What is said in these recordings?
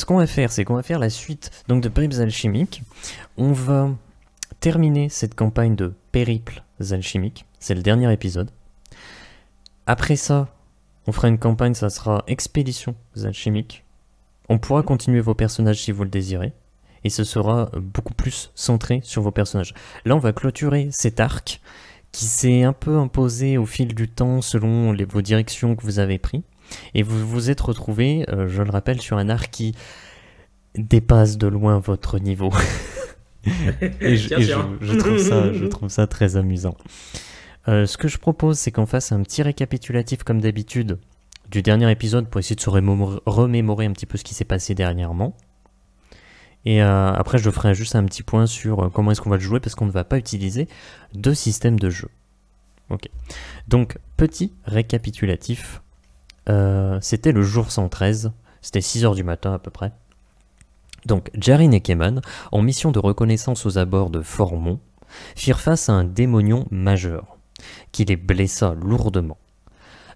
ce qu'on va faire, c'est qu'on va faire la suite donc de Bribes alchimiques. On va terminer cette campagne de périples alchimiques. C'est le dernier épisode. Après ça, on fera une campagne, ça sera expéditions alchimiques. On pourra continuer vos personnages si vous le désirez. Et ce sera beaucoup plus centré sur vos personnages. Là, on va clôturer cet arc qui s'est un peu imposé au fil du temps selon vos directions que vous avez prises. Et vous vous êtes retrouvés, je le rappelle, sur un arc qui dépasse de loin votre niveau. Je trouve ça très amusant. Ce que je propose, c'est qu'on fasse un petit récapitulatif comme d'habitude du dernier épisode pour essayer de se remémorer un petit peu ce qui s'est passé dernièrement. Et après, je ferai juste un petit point sur comment est-ce qu'on va le jouer parce qu'on ne va pas utiliser de système de jeu. Ok. Donc, petit récapitulatif. C'était le jour 113, c'était 6h du matin à peu près. Donc Jarin et Keman, en mission de reconnaissance aux abords de Formont, firent face à un démonion majeur, qui les blessa lourdement.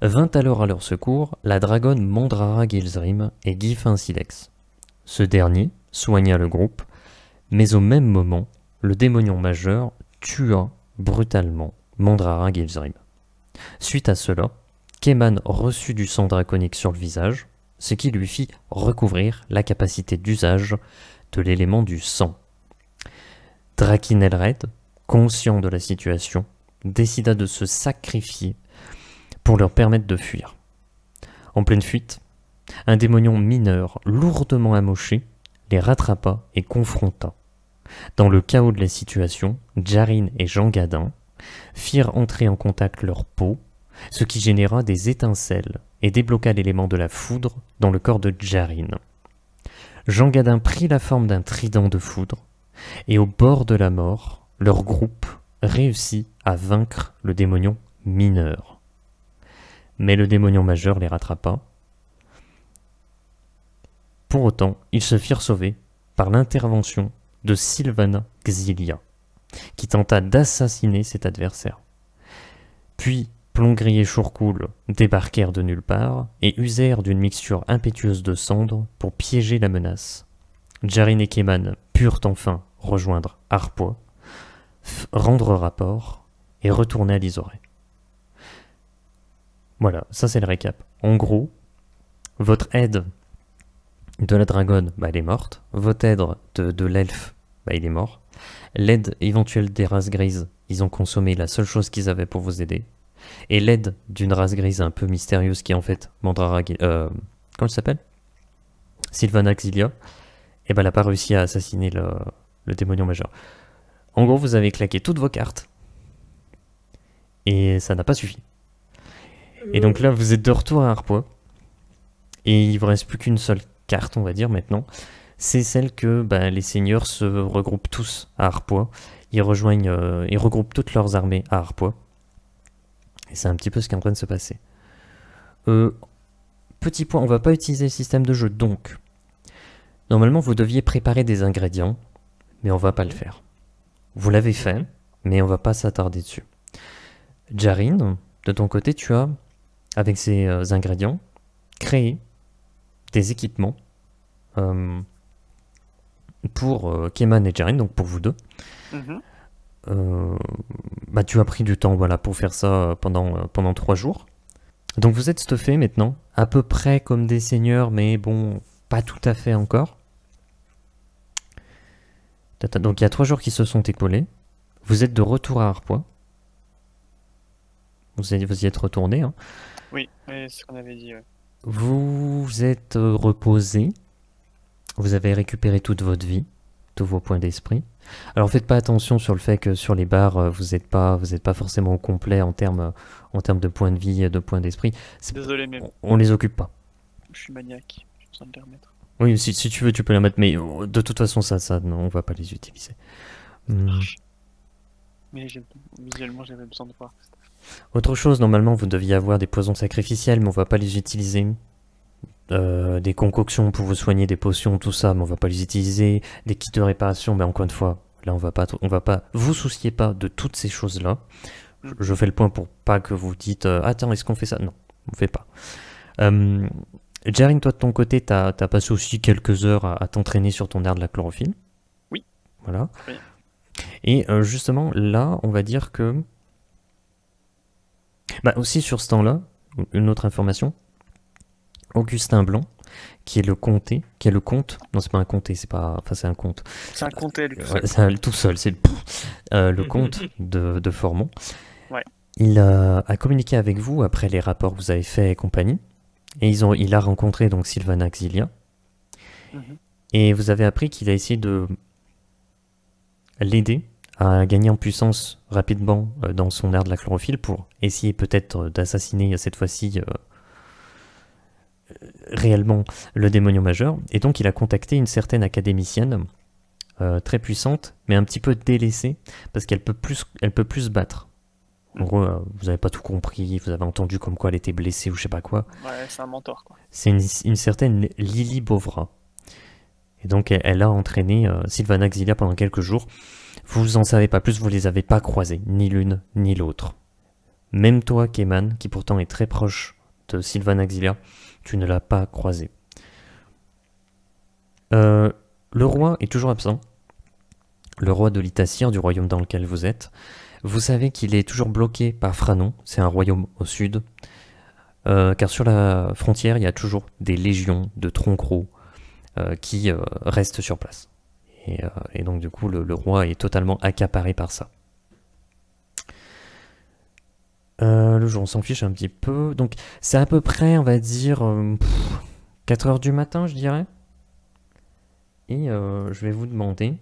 Vint alors à leur secours la dragonne Mandrara Gilzrim et Gifin Silex. Ce dernier soigna le groupe, mais au même moment, le démonion majeur tua brutalement Mandrara Gilzrim. Suite à cela, Keman reçut du sang draconique sur le visage, ce qui lui fit recouvrir la capacité d'usage de l'élément du sang. Drakin Elred, conscient de la situation, décida de se sacrifier pour leur permettre de fuir. En pleine fuite, un démonion mineur lourdement amoché les rattrapa et confronta. Dans le chaos de la situation, Jarin et Jean Gadin firent entrer en contact leur peau, ce qui généra des étincelles et débloqua l'élément de la foudre dans le corps de Jarin. Jean Gadin prit la forme d'un trident de foudre, et au bord de la mort, leur groupe réussit à vaincre le démonion mineur. Mais le démonion majeur les rattrapa. Pour autant, ils se firent sauver par l'intervention de Sylvana Xylia, qui tenta d'assassiner cet adversaire. Puis, Plongri et Chourcoul débarquèrent de nulle part et usèrent d'une mixture impétueuse de cendres pour piéger la menace. Jarin et Keman purent enfin rejoindre Arpois, rendre rapport et retourner à l'Isoré. Voilà, ça c'est le récap. En gros, votre aide de la dragonne, elle est morte. Votre aide de l'elfe, il est mort. L'aide éventuelle des races grises, ils ont consommé la seule chose qu'ils avaient pour vous aider. Et l'aide d'une race grise un peu mystérieuse qui est en fait Mandrara... comment elle s'appelle, Sylvana Xylia. Et elle n'a pas réussi à assassiner le démonion majeur. En gros, vous avez claqué toutes vos cartes. Et ça n'a pas suffi. Et donc là, vous êtes de retour à Arpois. Et il ne vous reste plus qu'une seule carte, on va dire, maintenant. C'est celle que les seigneurs se regroupent tous à Arpois. Ils regroupent toutes leurs armées à Arpois. Et c'est un petit peu ce qui est en train de se passer. Petit point, on va pas utiliser le système de jeu, donc normalement vous deviez préparer des ingrédients, mais on va pas le faire. Vous l'avez fait, mais on va pas s'attarder dessus. Jarin, de ton côté, tu as, avec ces ingrédients, créé des équipements pour Keman et Jarin, donc pour vous deux. Tu as pris du temps pour faire ça pendant 3 jours. Donc vous êtes stuffé maintenant, à peu près comme des seigneurs, mais bon, pas tout à fait encore. Donc il y a 3 jours qui se sont écoulés. Vous êtes de retour à Arpois. Vous y êtes retourné. Hein. Oui, c'est ce qu'on avait dit. Ouais. Vous êtes reposé. Vous avez récupéré toute votre vie, tous vos points d'esprit. Alors faites pas attention sur le fait que sur les barres, vous êtes pas forcément au complet en termes de points de vie, de points d'esprit. Désolé, mais on les occupe pas. Je suis maniaque, j'ai besoin de les remettre. Oui, si tu veux, tu peux les remettre, mais de toute façon, ça non, on va pas les utiliser. Mais visuellement, j'avais besoin de voir. Autre chose, normalement, vous deviez avoir des poisons sacrificiels, mais on va pas les utiliser. Des concoctions pour vous soigner, des potions, tout ça, mais on va pas les utiliser. Des kits de réparation, mais encore une fois, là on va pas. Vous souciez pas de toutes ces choses-là. Je fais le point pour pas que vous dites attends, est-ce qu'on fait ça? Non, on fait pas. Jarin, toi de ton côté, t'as passé aussi quelques heures à t'entraîner sur ton air de la chlorophylle. Oui. Voilà. Oui. Et justement, là, on va dire que... Bah, aussi sur ce temps-là, une autre information, Augustin Blanc, qui est le comté, qui est le comte, non c'est pas un comté, c'est pas, enfin c'est un comte. C'est un comté, lui, tout seul. Ouais, c'est tout seul, c'est le comte de Formont. Ouais. Il a communiqué avec vous après les rapports que vous avez faits et compagnie, et il a rencontré donc Sylvana Xilia, et vous avez appris qu'il a essayé de l'aider à gagner en puissance rapidement dans son aire de la chlorophylle pour essayer peut-être d'assassiner cette fois-ci réellement le démonion majeur. Et donc il a contacté une certaine académicienne très puissante, mais un petit peu délaissée, parce qu'elle peut plus se battre. En gros, vous n'avez pas tout compris, vous avez entendu comme quoi elle était blessée ou je sais pas quoi. Ouais, c'est un mentor, quoi. C'est une certaine Lily Bovra. Et donc elle a entraîné Sylvana Xilia pendant quelques jours. Vous en savez pas plus, vous les avez pas croisés, ni l'une ni l'autre. Même toi, Keman, qui pourtant est très proche de Sylvana Xilia, tu ne l'as pas croisé. Le roi est toujours absent. Le roi de l'Itassir, du royaume dans lequel vous êtes. Vous savez qu'il est toujours bloqué par Phranon, c'est un royaume au sud. Car sur la frontière, il y a toujours des légions de troncs qui restent sur place. Et donc du coup, le roi est totalement accaparé par ça. Le jour, on s'en fiche un petit peu. Donc c'est à peu près, on va dire, 4 heures du matin, je dirais. Et je vais vous demander...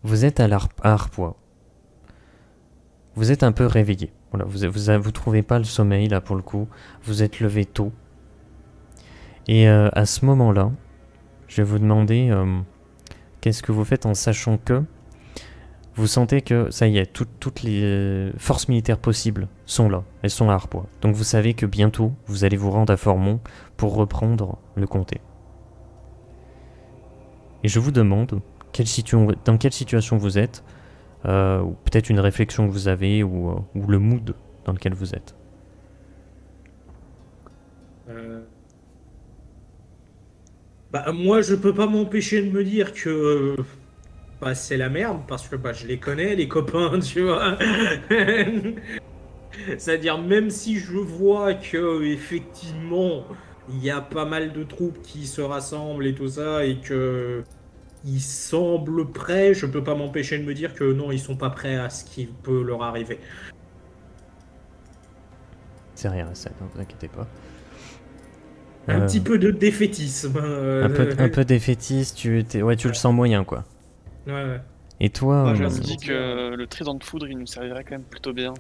Vous êtes à Arpois. Vous êtes un peu réveillé. Voilà, vous trouvez pas le sommeil, là, pour le coup. Vous êtes levé tôt. Et à ce moment-là, je vais vous demander... qu'est-ce que vous faites en sachant que vous sentez que, ça y est, toutes les forces militaires possibles sont là, elles sont à Arpois. Donc vous savez que bientôt, vous allez vous rendre à Formont pour reprendre le comté. Et je vous demande dans quelle situation vous êtes, ou peut-être une réflexion que vous avez, ou le mood dans lequel vous êtes. Moi, je peux pas m'empêcher de me dire que c'est la merde, parce que je les connais, les copains, tu vois. C'est-à-dire, même si je vois que effectivement, il y a pas mal de troupes qui se rassemblent et tout ça, et que ils semblent prêts, je peux pas m'empêcher de me dire que non, ils sont pas prêts à ce qui peut leur arriver. C'est rien, ça, ne vous inquiétez pas. Un petit peu de défaitisme. Un peu défaitiste, tu le sens moyen, quoi. Ouais. Et toi... Moi, je me dis que le trident de foudre, il nous servirait quand même plutôt bien.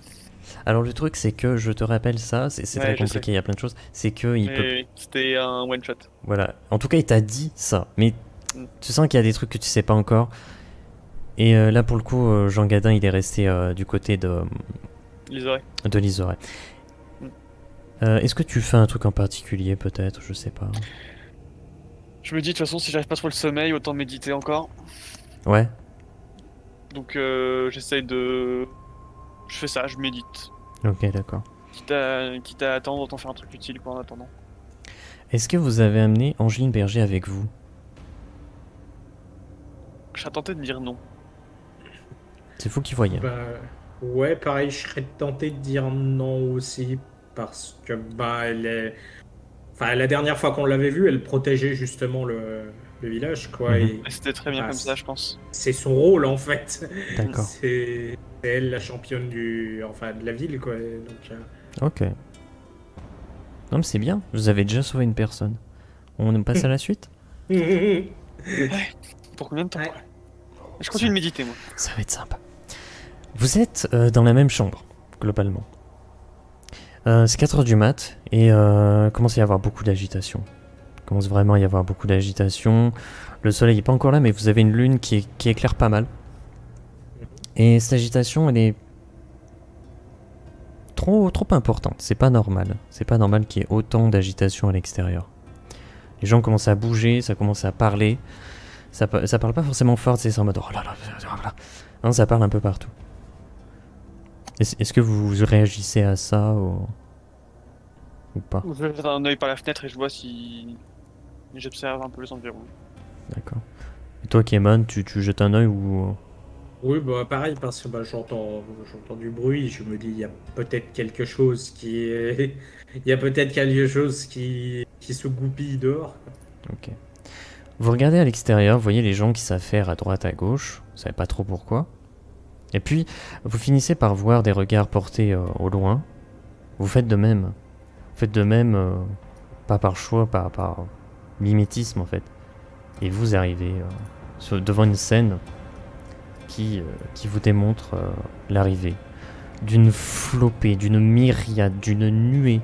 Alors le truc, c'est que, je te rappelle ça, c'est très compliqué, il y a plein de choses, c'est que il peut... C'était un one-shot. Voilà, en tout cas, il t'a dit ça, mais tu sens qu'il y a des trucs que tu sais pas encore. Et là, pour le coup, Jean Gadin, il est resté du côté de Lizoret. Est-ce que tu fais un truc en particulier, peut-être? Je sais pas. Je me dis, de toute façon, si j'arrive pas trop le sommeil, autant méditer encore. Ouais. Donc, j'essaye de... Je fais ça, je médite. Ok, d'accord. Quitte à attendre, autant faire un truc utile, quoi, en attendant. Est-ce que vous avez amené Angeline Berger avec vous? Je serais tenté de dire non. C'est vous qui voyez. Ouais, pareil, je serais tenté de dire non aussi, parce que elle est... Enfin, la dernière fois qu'on l'avait vue, elle protégeait justement le village, quoi. Et c'était très bien comme ça, je pense. C'est son rôle, en fait. D'accord. C'est elle la championne de la ville, quoi. Donc, Ok. Non, mais c'est bien. Vous avez déjà sauvé une personne. On passe à la suite? Ouais. Pour combien de temps? Je continue de méditer, moi. Ça va être sympa. Vous êtes dans la même chambre, globalement. C'est 4 heures du mat, et commence à y avoir beaucoup d'agitation. Commence vraiment à y avoir beaucoup d'agitation. Le soleil n'est pas encore là, mais vous avez une lune qui éclaire pas mal. Et cette agitation, elle est trop importante. C'est pas normal. C'est pas normal qu'il y ait autant d'agitation à l'extérieur. Les gens commencent à bouger, ça commence à parler. Ça parle pas forcément fort, c'est en mode oh là là, non, ça parle un peu partout. Est-ce que vous réagissez à ça ou ou pas? Je jette un œil par la fenêtre et je vois si j'observe un peu les environs. D'accord. Et toi, Keman, tu jettes un œil ou... Oui, bah pareil, parce que j'entends du bruit, je me dis, il y a peut-être quelque chose qui est... Il y a peut-être quelque chose qui se goupille dehors. Ok. Vous regardez à l'extérieur, vous voyez les gens qui s'affairent à droite, à gauche, vous savez pas trop pourquoi. Et puis, vous finissez par voir des regards portés au loin. Vous faites de même. Vous faites de même, pas par choix, par mimétisme en fait. Et vous arrivez devant une scène qui vous démontre l'arrivée d'une flopée, d'une myriade, d'une nuée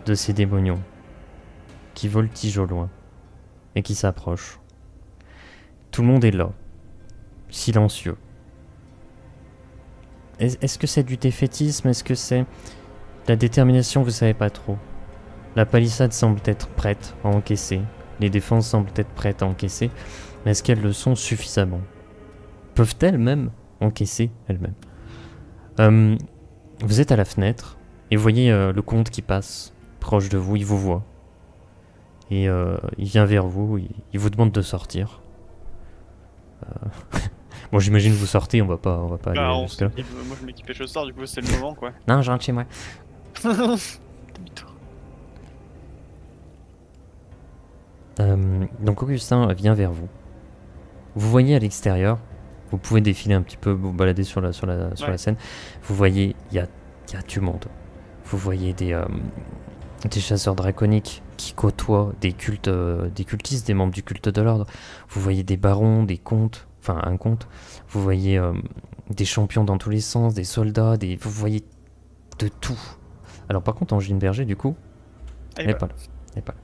de ces démonions qui voltigent au loin et qui s'approchent. Tout le monde est là, silencieux. Est-ce que c'est du défaitisme? Est-ce que c'est la détermination? Vous savez pas trop. La palissade semble être prête à encaisser. Les défenses semblent être prêtes à encaisser. Mais est-ce qu'elles le sont suffisamment? Peuvent-elles même encaisser elles-mêmes? Vous êtes à la fenêtre et vous voyez le comte qui passe proche de vous. Il vous voit. Et il vient vers vous. Il vous demande de sortir. Bon, j'imagine vous sortez, on va pas aller jusque là. Moi je m'équipe et je sors, du coup c'est le moment quoi. Non, je rentre chez moi. Donc Augustin vient vers vous. Vous voyez à l'extérieur, vous pouvez défiler un petit peu, vous balader sur la scène. Vous voyez, il y a du monde. Vous voyez des chasseurs draconiques qui côtoient des cultistes, des membres du culte de l'ordre. Vous voyez des barons, des comtes, enfin un comte. Vous voyez des champions dans tous les sens, des soldats, vous voyez de tout. Alors par contre, Angine Berger, du coup, elle n'est pas là. Voilà.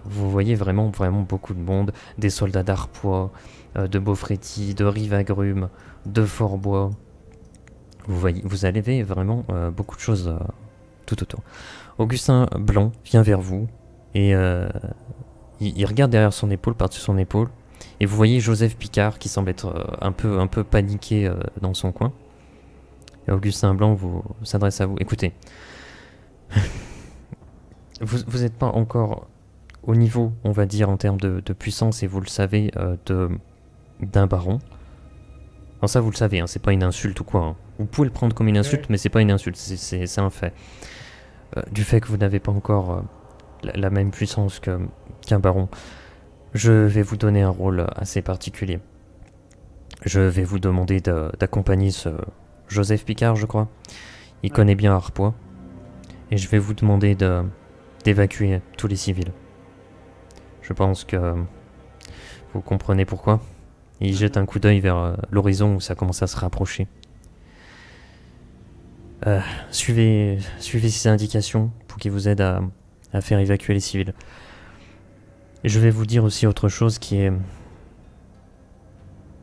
Vous voyez vraiment beaucoup de monde, des soldats d'Arpois, de Beaufréty, de Rivagrume, de Fortbois. Vous avez vraiment beaucoup de choses tout autour. Augustin Blanc vient vers vous et il regarde derrière son épaule, par-dessus son épaule, et vous voyez Joseph Picard qui semble être un peu paniqué dans son coin. Et Augustin Blanc s'adresse à vous. Écoutez, vous n'êtes pas encore au niveau, on va dire, en termes de puissance, et vous le savez, d'un baron. Alors ça, vous le savez, hein, c'est pas une insulte ou quoi. Hein. Vous pouvez le prendre comme une insulte, mais c'est pas une insulte, c'est un fait. Du fait que vous n'avez pas encore la même puissance qu'un baron, je vais vous donner un rôle assez particulier. Je vais vous demander d'accompagner ce Joseph Picard, je crois. Il connaît bien Arpois. Et je vais vous demander d'évacuer tous les civils. Je pense que vous comprenez pourquoi. Il jette un coup d'œil vers l'horizon où ça commence à se rapprocher. Suivez ces indications pour qu'ils vous aident à faire évacuer les civils. Et je vais vous dire aussi autre chose qui est...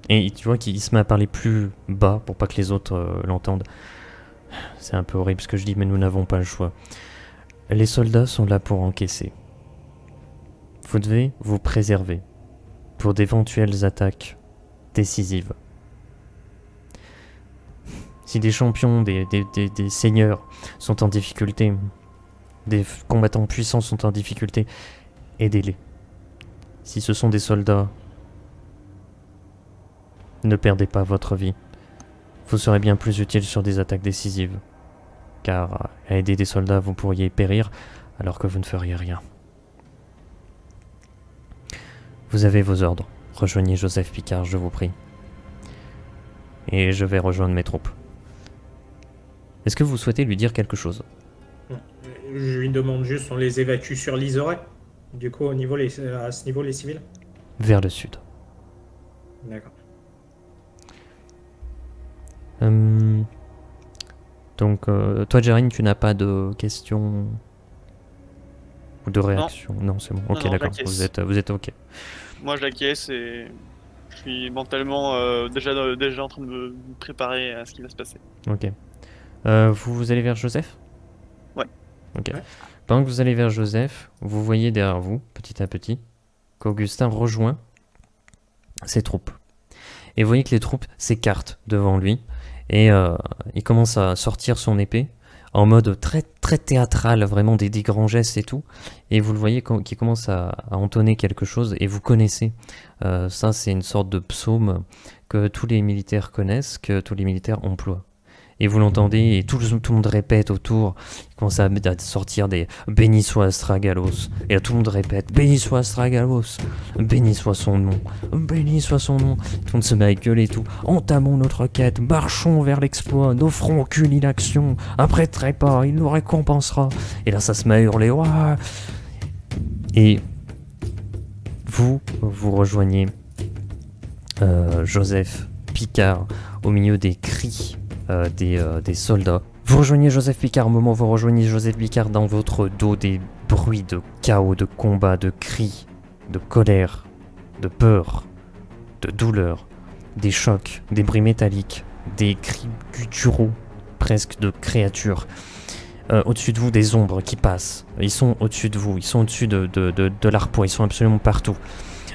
Et tu vois qu'il se met à parler plus bas pour pas que les autres l'entendent. C'est un peu horrible ce que je dis, mais nous n'avons pas le choix. Les soldats sont là pour encaisser. Vous devez vous préserver pour d'éventuelles attaques décisives. Si des champions, des seigneurs sont en difficulté, des combattants puissants sont en difficulté, aidez-les. Si ce sont des soldats, ne perdez pas votre vie. Vous serez bien plus utile sur des attaques décisives. Car à aider des soldats, vous pourriez périr alors que vous ne feriez rien. Vous avez vos ordres. Rejoignez Joseph Picard, je vous prie. Et je vais rejoindre mes troupes. Est-ce que vous souhaitez lui dire quelque chose? Je lui demande juste, on les évacue sur l'Isoret? Du coup, à ce niveau, les civils? Vers le sud. D'accord. Donc, toi, Jérine, tu n'as pas de questions ou de réactions? Non, c'est bon. Ok, d'accord. Vous êtes ok. Moi, j'acquiesce et je suis mentalement déjà en train de me préparer à ce qui va se passer. Ok. Vous allez vers Joseph? Ouais. Ok. Ouais. Pendant que vous allez vers Joseph, vous voyez derrière vous, petit à petit, qu'Augustin rejoint ses troupes. Et vous voyez que les troupes s'écartent devant lui. Et il commence à sortir son épée en mode très, très théâtral, vraiment des grands gestes et tout. Et vous le voyez qui commence à entonner quelque chose, et vous connaissez. Ça, c'est une sorte de psaume que tous les militaires connaissent, que tous les militaires emploient. Et vous l'entendez, et tout le monde répète autour. Il commence à sortir des « Béni soit Astragalos ». Et là, tout le monde répète « Béni soit Astragalos ». « Béni soit son nom ». « Béni soit son nom ». Tout le monde se met à gueuler et tout. « Entamons notre quête, marchons vers l'exploit, n'offrons aucune inaction. Après trépas, il nous récompensera. » Et là, ça se met à hurler « Ouah !» Et vous rejoignez Joseph Picard au milieu des cris des soldats. Vous rejoignez Joseph Picard au moment où vous rejoignez Joseph Picard, dans votre dos des bruits de chaos, de combat, de cris, de colère, de peur, de douleur, des chocs, des bruits métalliques, des cris gutturaux, presque de créatures. Au-dessus de vous, des ombres qui passent. Ils sont au-dessus de vous, ils sont au-dessus de l'arpois, ils sont absolument partout.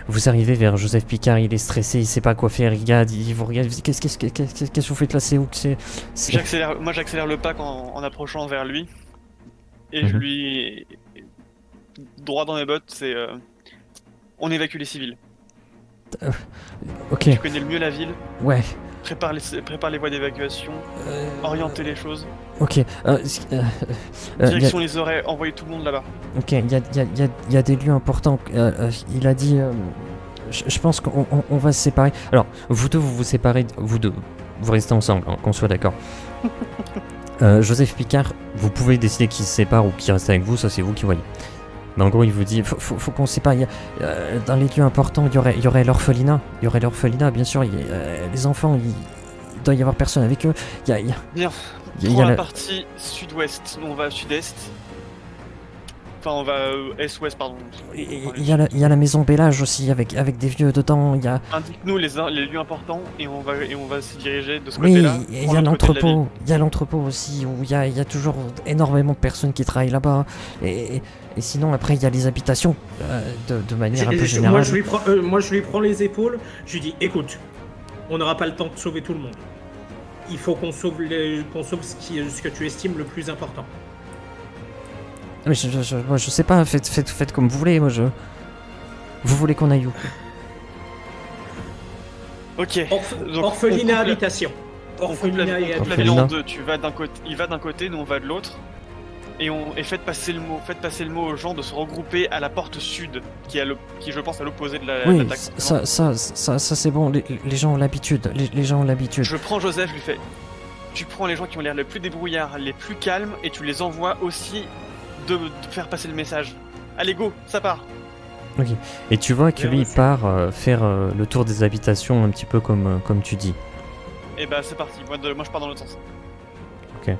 Vous arrivez vers Joseph Picard, il est stressé, il sait pas quoi faire, il vous regarde, qu'est-ce que vous faites là, c'est où que Moi j'accélère le pas en approchant vers lui, et je lui... droit dans mes bottes, c'est... on évacue les civils. Ok. Tu connais le mieux la ville. Ouais. Prépare les voies d'évacuation, orienter les choses. Ok. Direction les oreilles, envoyer tout le monde là-bas. Ok, il y a des lieux importants. Il a dit... je pense qu'on va se séparer. Alors, vous deux, vous séparez... Vous deux, vous restez ensemble, hein, qu'on soit d'accord. Joseph Picard, vous pouvez décider qui se sépare ou qui reste avec vous, ça c'est vous qui voyez. Mais en gros, il vous dit, faut qu'on se sépare. Dans les lieux importants, il y aurait l'orphelinat. Il y aurait l'orphelinat, bien sûr. Les enfants, il doit y avoir personne avec eux. Bien. Prends la partie sud-ouest, nous on va sud-est. Enfin, on va est-ouest, pardon. Il y a la maison Bellage aussi, avec des vieux dedans. Indique-nous les lieux importants et on va se diriger de ce côté-là. Oui, il y a l'entrepôt. Il y a l'entrepôt aussi, où il y a toujours énormément de personnes qui travaillent là-bas. Et sinon, après, il y a les habitations, de manière un peu générale. Moi, je lui prends les épaules, je lui dis, écoute, on n'aura pas le temps de sauver tout le monde. Il faut qu'on sauve ce que tu estimes le plus important. Mais je sais pas, faites comme vous voulez, Vous voulez qu'on aille où? Ok. Orphelinat, habitation. Orphelinat et habitation. La ville en deux, il va d'un côté, nous on va de l'autre. Et faites passer le mot aux gens de se regrouper à la porte sud, qui je pense à l'opposé de l'attaque. Oui, ça c'est bon, les gens ont l'habitude, les gens ont l'habitude. Je prends Joseph, je lui fais, tu prends les gens qui ont l'air les plus débrouillards, les plus calmes, et tu les envoies aussi de faire passer le message. Allez go, ça part. Ok, et tu vois que lui il part faire le tour des habitations un petit peu comme tu dis. Et bah c'est parti, moi je pars dans l'autre sens. Ok.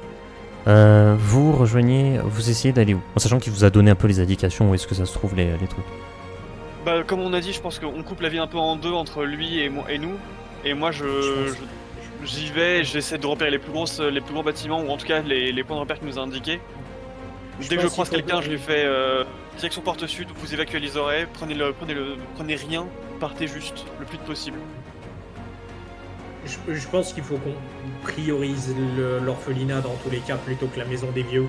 Vous rejoignez, vous essayez d'aller où? En sachant qu'il vous a donné un peu les indications où est-ce que ça se trouve les trucs. Bah comme on a dit, je pense qu'on coupe la ville un peu en deux entre lui et nous. Et moi j'y vais, j'essaie de repérer les plus gros bâtiments, ou en tout cas les points de repère qu'il nous a indiqués. Dès que je croise quelqu'un, je lui fais direction porte sud, vous évacuez les oreilles, prenez rien, partez juste le plus vite possible. Je pense qu'il faut qu'on priorise l'orphelinat dans tous les cas plutôt que la maison des vieux.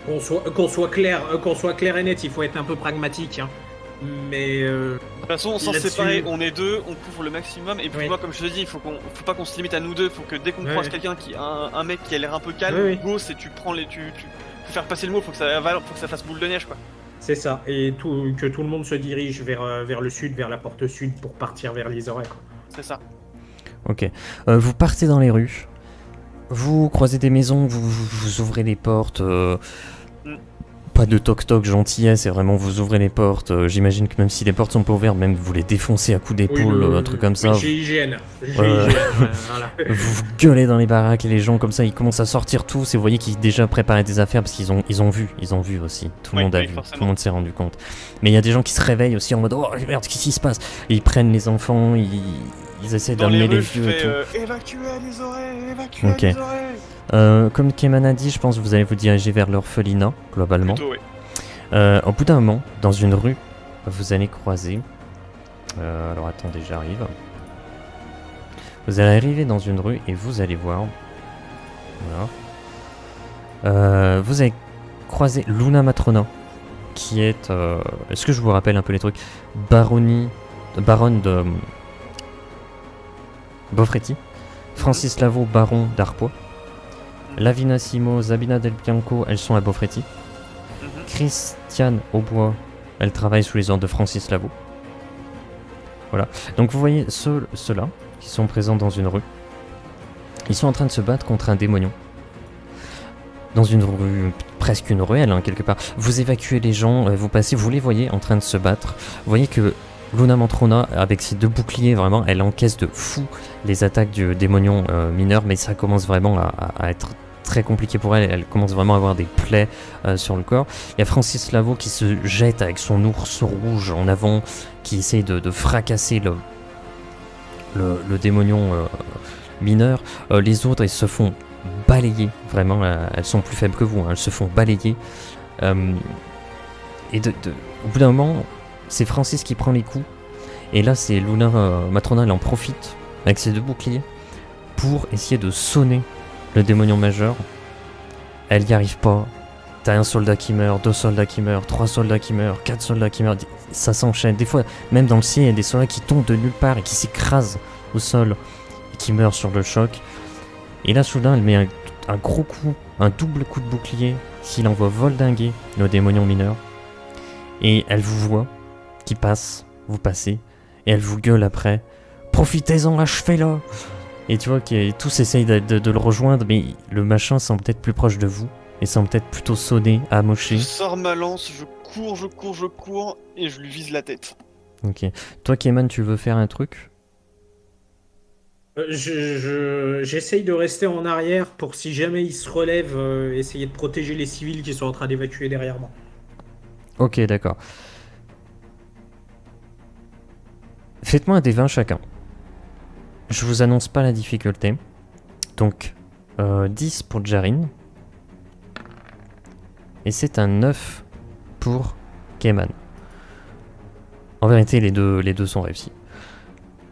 Qu'on soit clair et net, il faut être un peu pragmatique. Hein. Mais de toute façon, on s'en séparer, on est deux, on couvre le maximum. Et puis moi, comme je te dis, faut pas qu'on se limite à nous deux. Faut que dès qu'on croise quelqu'un un mec qui a l'air un peu calme, go, c'est tu prends faut faire passer le mot. Faut que ça fasse boule de neige, quoi. C'est ça. Et que tout le monde se dirige vers le sud, vers la porte sud pour partir vers les oreilles. C'est ça. Ok. Vous partez dans les rues. Vous croisez des maisons, vous ouvrez les portes. Pas de toc-toc gentillesse, c'est vraiment vous ouvrez les portes. J'imagine que même si les portes sont pas ouvertes, même vous les défoncez à coups d'épaule, un truc comme ça. J'ai hygiène. Voilà. Vous gueulez dans les baraques et les gens comme ça, ils commencent à sortir tous et vous voyez qu'ils déjà préparaient des affaires parce qu'ils ont vu aussi. Tout le monde a vu, tout le monde s'est rendu compte. Mais il y a des gens qui se réveillent aussi en mode oh merde, qu'est-ce qui se passe? Et ils prennent les enfants, ils essaient d'amener les vieux et tout. Évacuez les oreilles, évacuez les oreilles. Comme Keman a dit, je pense que vous allez vous diriger vers l'orphelinat, globalement. Plutôt, oui. Au bout d'un moment, dans une rue, vous allez croiser... alors attendez, j'arrive. Vous allez arriver dans une rue et vous allez voir... Voilà. Vous avez croisé Luna Matrona, qui est... Est-ce que je vous rappelle un peu les trucs? Baronne de Beaufretti, Francis Lavo, baron d'Arpois, Lavina Simo, Zabina Del Bianco, elles sont à Beaufretti. Christiane Aubois, elle travaille sous les ordres de Francis Lavo. Voilà. Donc vous voyez ceux-là, qui sont présents dans une rue. Ils sont en train de se battre contre un démonion. Dans une rue, presque une ruelle, hein, quelque part. Vous évacuez les gens, vous passez, vous les voyez en train de se battre. Vous voyez que Luna Matrona, avec ses 2 boucliers, vraiment, elle encaisse de fou les attaques du démonion mineur, mais ça commence vraiment à être très compliqué pour elle. Elle commence vraiment à avoir des plaies sur le corps. Il y a Francis Lavo qui se jette avec son ours rouge en avant, qui essaye de fracasser le démonion mineur. Les autres, ils se font balayer, vraiment, elles sont plus faibles que vous, hein, elles se font balayer. Et au bout d'un moment, c'est Francis qui prend les coups. Et là, c'est Luna Matrona, elle en profite avec ses 2 boucliers pour essayer de sonner le démonion majeur. Elle n'y arrive pas. T'as un soldat qui meurt, 2 soldats qui meurent, 3 soldats qui meurent, 4 soldats qui meurent. Ça s'enchaîne. Des fois, même dans le ciel, il y a des soldats qui tombent de nulle part et qui s'écrasent au sol et qui meurent sur le choc. Et là, soudain, elle met un gros coup, un double coup de bouclier s'il envoie voldinguer le démonion mineur. Et elle vous voit, qui passe, vous passez, et elle vous gueule après. Profitez-en, achevez-le! Et tu vois que tous essayent de le rejoindre, mais le machin semble peut-être plus proche de vous, et semble peut-être plutôt sonné, amoché. Je sors ma lance, je cours, et je lui vise la tête. Ok. Toi, Keman, tu veux faire un truc? J'essaye de rester en arrière pour si jamais il se relève, essayer de protéger les civils qui sont en train d'évacuer derrière moi. Ok, d'accord. Faites-moi un des 20 chacun. Je vous annonce pas la difficulté. Donc, 10 pour Jarin. Et c'est un 9 pour Keman. En vérité, les deux sont réussis.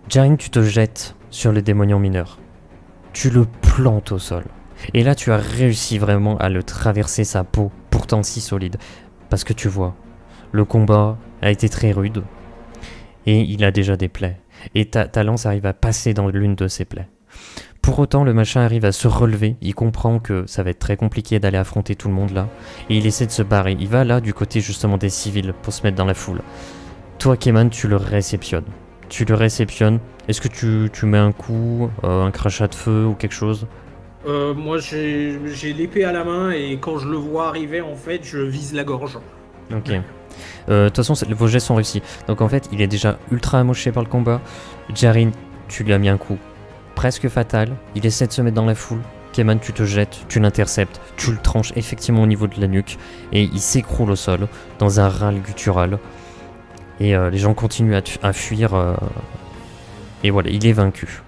Jarin, tu te jettes sur le démonion mineur. Tu le plantes au sol. Et là, tu as réussi vraiment à le traverser sa peau, pourtant si solide. Parce que tu vois, le combat a été très rude. Et il a déjà des plaies. Et ta lance arrive à passer dans l'une de ses plaies. Pour autant, le machin arrive à se relever. Il comprend que ça va être très compliqué d'aller affronter tout le monde là. Et il essaie de se barrer. Il va là du côté justement des civils pour se mettre dans la foule. Toi, Keman, tu le réceptionnes. Est-ce que tu mets un coup, un crachat de feu ou quelque chose? Moi, j'ai l'épée à la main et quand je le vois arriver, en fait, je vise la gorge. Ok. De toute façon, vos gestes sont réussis. Donc en fait, il est déjà ultra amoché par le combat. Jarin, tu lui as mis un coup presque fatal. Il essaie de se mettre dans la foule. Keman, tu te jettes, tu l'interceptes, tu le tranches effectivement au niveau de la nuque. Et il s'écroule au sol dans un râle guttural. Et les gens continuent à fuir. Et voilà, il est vaincu.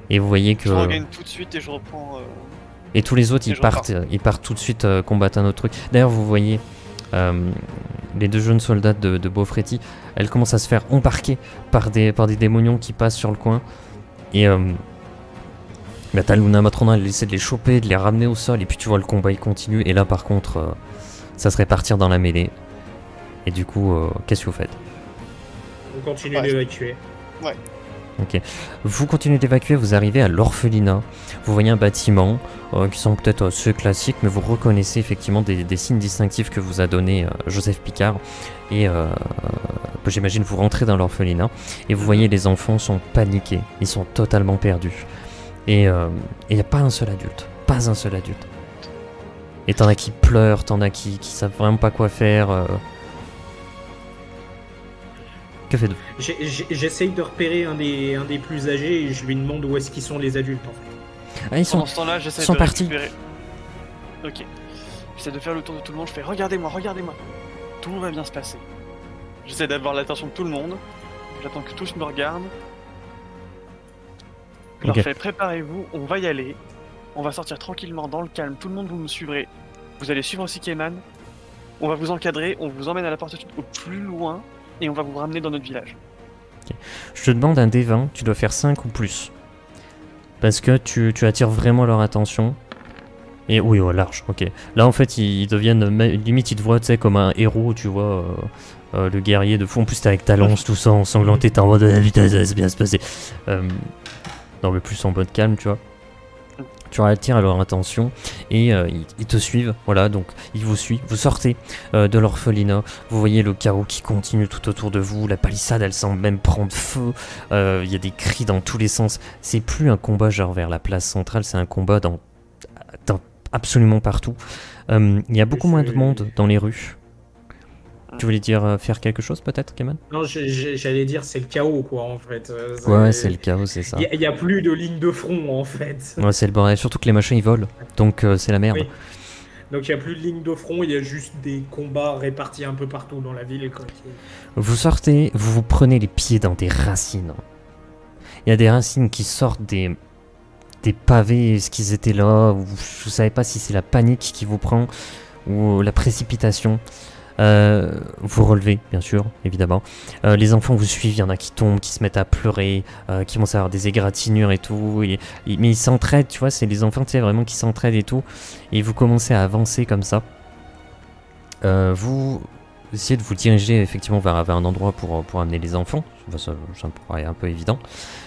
Et vous voyez que... Je regagne tout de suite et je reprends... Et tous les autres, ils partent tout de suite combattre un autre truc. D'ailleurs, vous voyez... les 2 jeunes soldats de Beaufretti, elles commencent à se faire embarquer par des démonions qui passent sur le coin. Et t'as Luna Matrona, elle essaie de les choper, de les ramener au sol. Et puis tu vois, le combat il continue. Et là, par contre, ça serait partir dans la mêlée. Et du coup, qu'est-ce que vous faites? On continue d'évacuer. Ouais. Ok. Vous continuez d'évacuer, vous arrivez à l'orphelinat. Vous voyez un bâtiment qui semble peut-être assez classique, mais vous reconnaissez effectivement des signes distinctifs que vous a donné Joseph Picard. Et j'imagine vous rentrez dans l'orphelinat et vous voyez les enfants sont paniqués, ils sont totalement perdus. Et il n'y a pas un seul adulte, pas un seul adulte. Et t'en as qui pleurent, t'en as qui savent vraiment pas quoi faire. Que faites-vous? J'essaye de repérer un des plus âgés et je lui demande où est-ce qu'ils sont les adultes en fait. Ah, ils sont, Pendant ce temps-là, j'essaie de partis. récupérer. Ok. J'essaie de faire le tour de tout le monde, je fais regardez-moi. Tout va bien se passer. J'essaie d'avoir l'attention de tout le monde. J'attends que tous me regardent. Je leur fais préparez-vous, on va y aller. On va sortir tranquillement dans le calme, tout le monde vous me suivrez. Vous allez suivre aussi Keman. On va vous encadrer, on vous emmène à la porte au plus loin. Et on va vous ramener dans notre village. Okay. Je te demande un D20, tu dois faire 5 ou plus. Parce que tu attires vraiment leur attention. Et oui, au large, ok. Là, en fait, ils deviennent. Limite, ils te voient, tu sais, comme un héros, tu vois. Le guerrier de fou. En plus, t'es avec ta lance, tout ça, ensanglanté, t'es en mode putain, ça va bien se passer. Non, mais plus en mode calme, tu vois. Tu attires à leur attention et ils te suivent, voilà, donc ils vous suivent. Vous sortez de l'orphelinat, vous voyez le chaos qui continue tout autour de vous, la palissade elle semble même prendre feu, il y a des cris dans tous les sens. C'est plus un combat genre vers la place centrale, c'est un combat dans absolument partout. Il y a beaucoup moins de monde dans les rues. Tu voulais dire faire quelque chose peut-être, Keman? Non, j'allais dire c'est le chaos quoi en fait. Ouais, c'est le chaos, c'est ça. Il y a plus de ligne de front en fait. Ouais, c'est le bordel, surtout que les machins ils volent, donc c'est la merde. Oui. Donc il y a plus de ligne de front, il y a juste des combats répartis un peu partout dans la ville. Quoi. Vous sortez, vous prenez les pieds dans des racines. Il y a des racines qui sortent des pavés, est-ce qu'ils étaient là, ou je ne savais pas si c'est la panique qui vous prend, ou la précipitation. Vous relevez, bien sûr, évidemment. Les enfants vous suivent, il y en a qui tombent, qui se mettent à pleurer, qui vont avoir des égratignures et tout. Mais ils s'entraident, tu vois, c'est les enfants, tu sais, vraiment qui s'entraident et tout. Et vous commencez à avancer comme ça. Vous essayez de vous diriger effectivement vers un endroit pour amener les enfants. Ça me paraît un peu évident.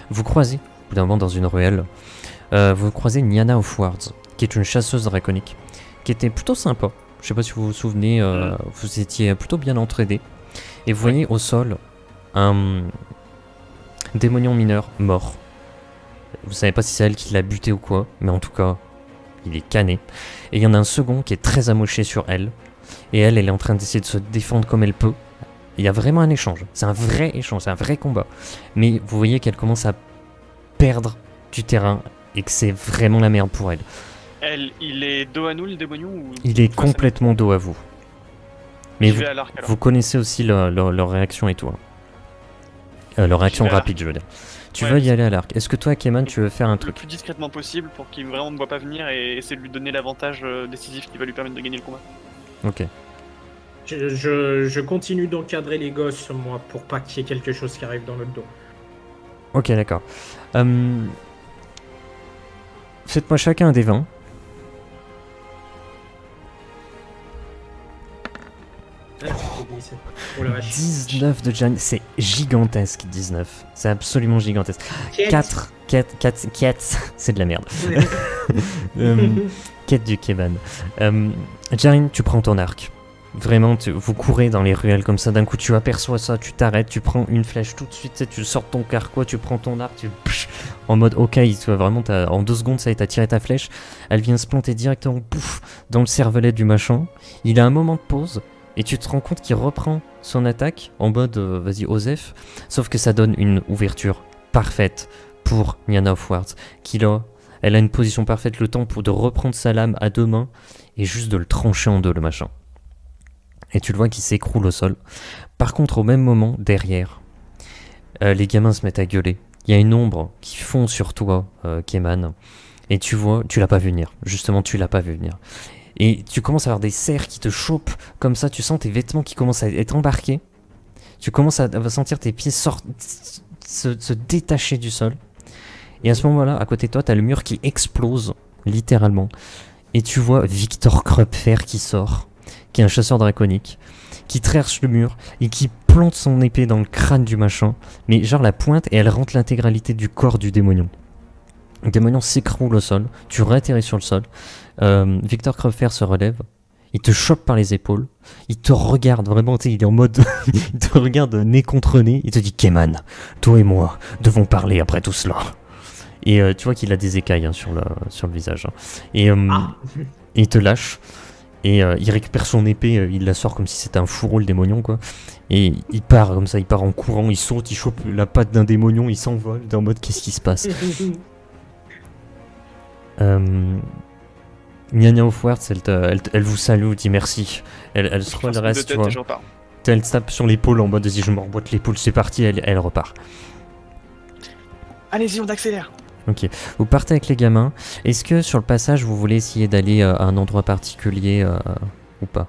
Vous croisez, au bout d'un moment, dans une ruelle, vous croisez Nyana Offwards, qui est une chasseuse draconique, qui était plutôt sympa. Je sais pas si vous vous souvenez, vous étiez plutôt bien entraînés. Et vous voyez au sol un démonion mineur mort. Vous savez pas si c'est elle qui l'a buté ou quoi, mais en tout cas, il est cané. Et il y en a un second qui est très amoché sur elle. Et elle est en train d'essayer de se défendre comme elle peut. Il y a vraiment un échange. C'est un vrai échange, c'est un vrai combat. Mais vous voyez qu'elle commence à perdre du terrain et que c'est vraiment la merde pour elle. Il est dos à nous, le démonion ou... Il est complètement dos à vous. Mais vous connaissez aussi leur réaction et tout. Hein. Leur réaction rapide, je veux dire. Tu veux y aller à l'arc. Est-ce que toi, Keman, tu veux faire un truc le plus discrètement possible pour qu'il vraiment ne voit pas venir et essayer de lui donner l'avantage décisif qui va lui permettre de gagner le combat. Ok. Je continue d'encadrer les gosses, moi, pour pas qu'il y ait quelque chose qui arrive dans notre dos. Ok, d'accord. Faites-moi chacun un des 20. Oh la vache. 19 de Jan, c'est gigantesque 19, c'est absolument gigantesque. 4, c'est de la merde. Quête du Keban. Jarin, tu prends ton arc. Vraiment, vous courez dans les ruelles comme ça, d'un coup tu aperçois ça, tu t'arrêtes, tu prends une flèche tout de suite, tu sors ton carquois, tu prends ton arc, en mode ok, tu vois, vraiment, en 2 secondes ça y est, t'as tiré ta flèche, elle vient se planter directement pouf, dans le cervelet du machin, il a un moment de pause, et tu te rends compte qu'il reprend son attaque en mode vas-y Osef, sauf que ça donne une ouverture parfaite pour Nyana Offwards, qui là, elle a une position parfaite, le temps de reprendre sa lame à 2 mains, et juste de le trancher en 2 le machin. Et tu le vois qui s'écroule au sol. Par contre, au même moment, derrière, les gamins se mettent à gueuler. Il y a une ombre qui fond sur toi, Keman. Et tu vois, tu l'as pas vu venir. Justement, tu l'as pas vu venir. Et tu commences à avoir des cerfs qui te chopent. Comme ça, tu sens tes vêtements qui commencent à être embarqués. Tu commences à sentir tes pieds se détacher du sol. Et à ce moment-là, à côté de toi, tu as le mur qui explose, littéralement. Et tu vois Victor Krupfer qui sort, qui est un chasseur draconique, qui traverse le mur et qui plante son épée dans le crâne du machin, mais genre la pointe, et elle rentre l'intégralité du corps du démonion. Le démonion s'écroule au sol, tu réatterris sur le sol, Victor Krupfer se relève, il te chope par les épaules, il te regarde, vraiment, tu sais, il est en mode, il te regarde nez contre nez, il te dit « Keman, toi et moi devons parler après tout cela ». Et tu vois qu'il a des écailles hein, sur le visage. Hein. Et il te lâche. Et il récupère son épée, il la sort comme si c'était un fourreau le démonion quoi. Et il part comme ça, il part en courant, il saute, il chope la patte d'un démonion, il s'envole en mode qu'est-ce qui se passe. Nyana Offwards, elle vous salue, dit merci. Elle se redresse, tu vois. Elle tape sur l'épaule en mode vas-y je me remboîte l'épaule, c'est parti, elle repart. Allez-y, on accélère. Ok, vous partez avec les gamins. Est-ce que sur le passage vous voulez essayer d'aller à un endroit particulier ou pas?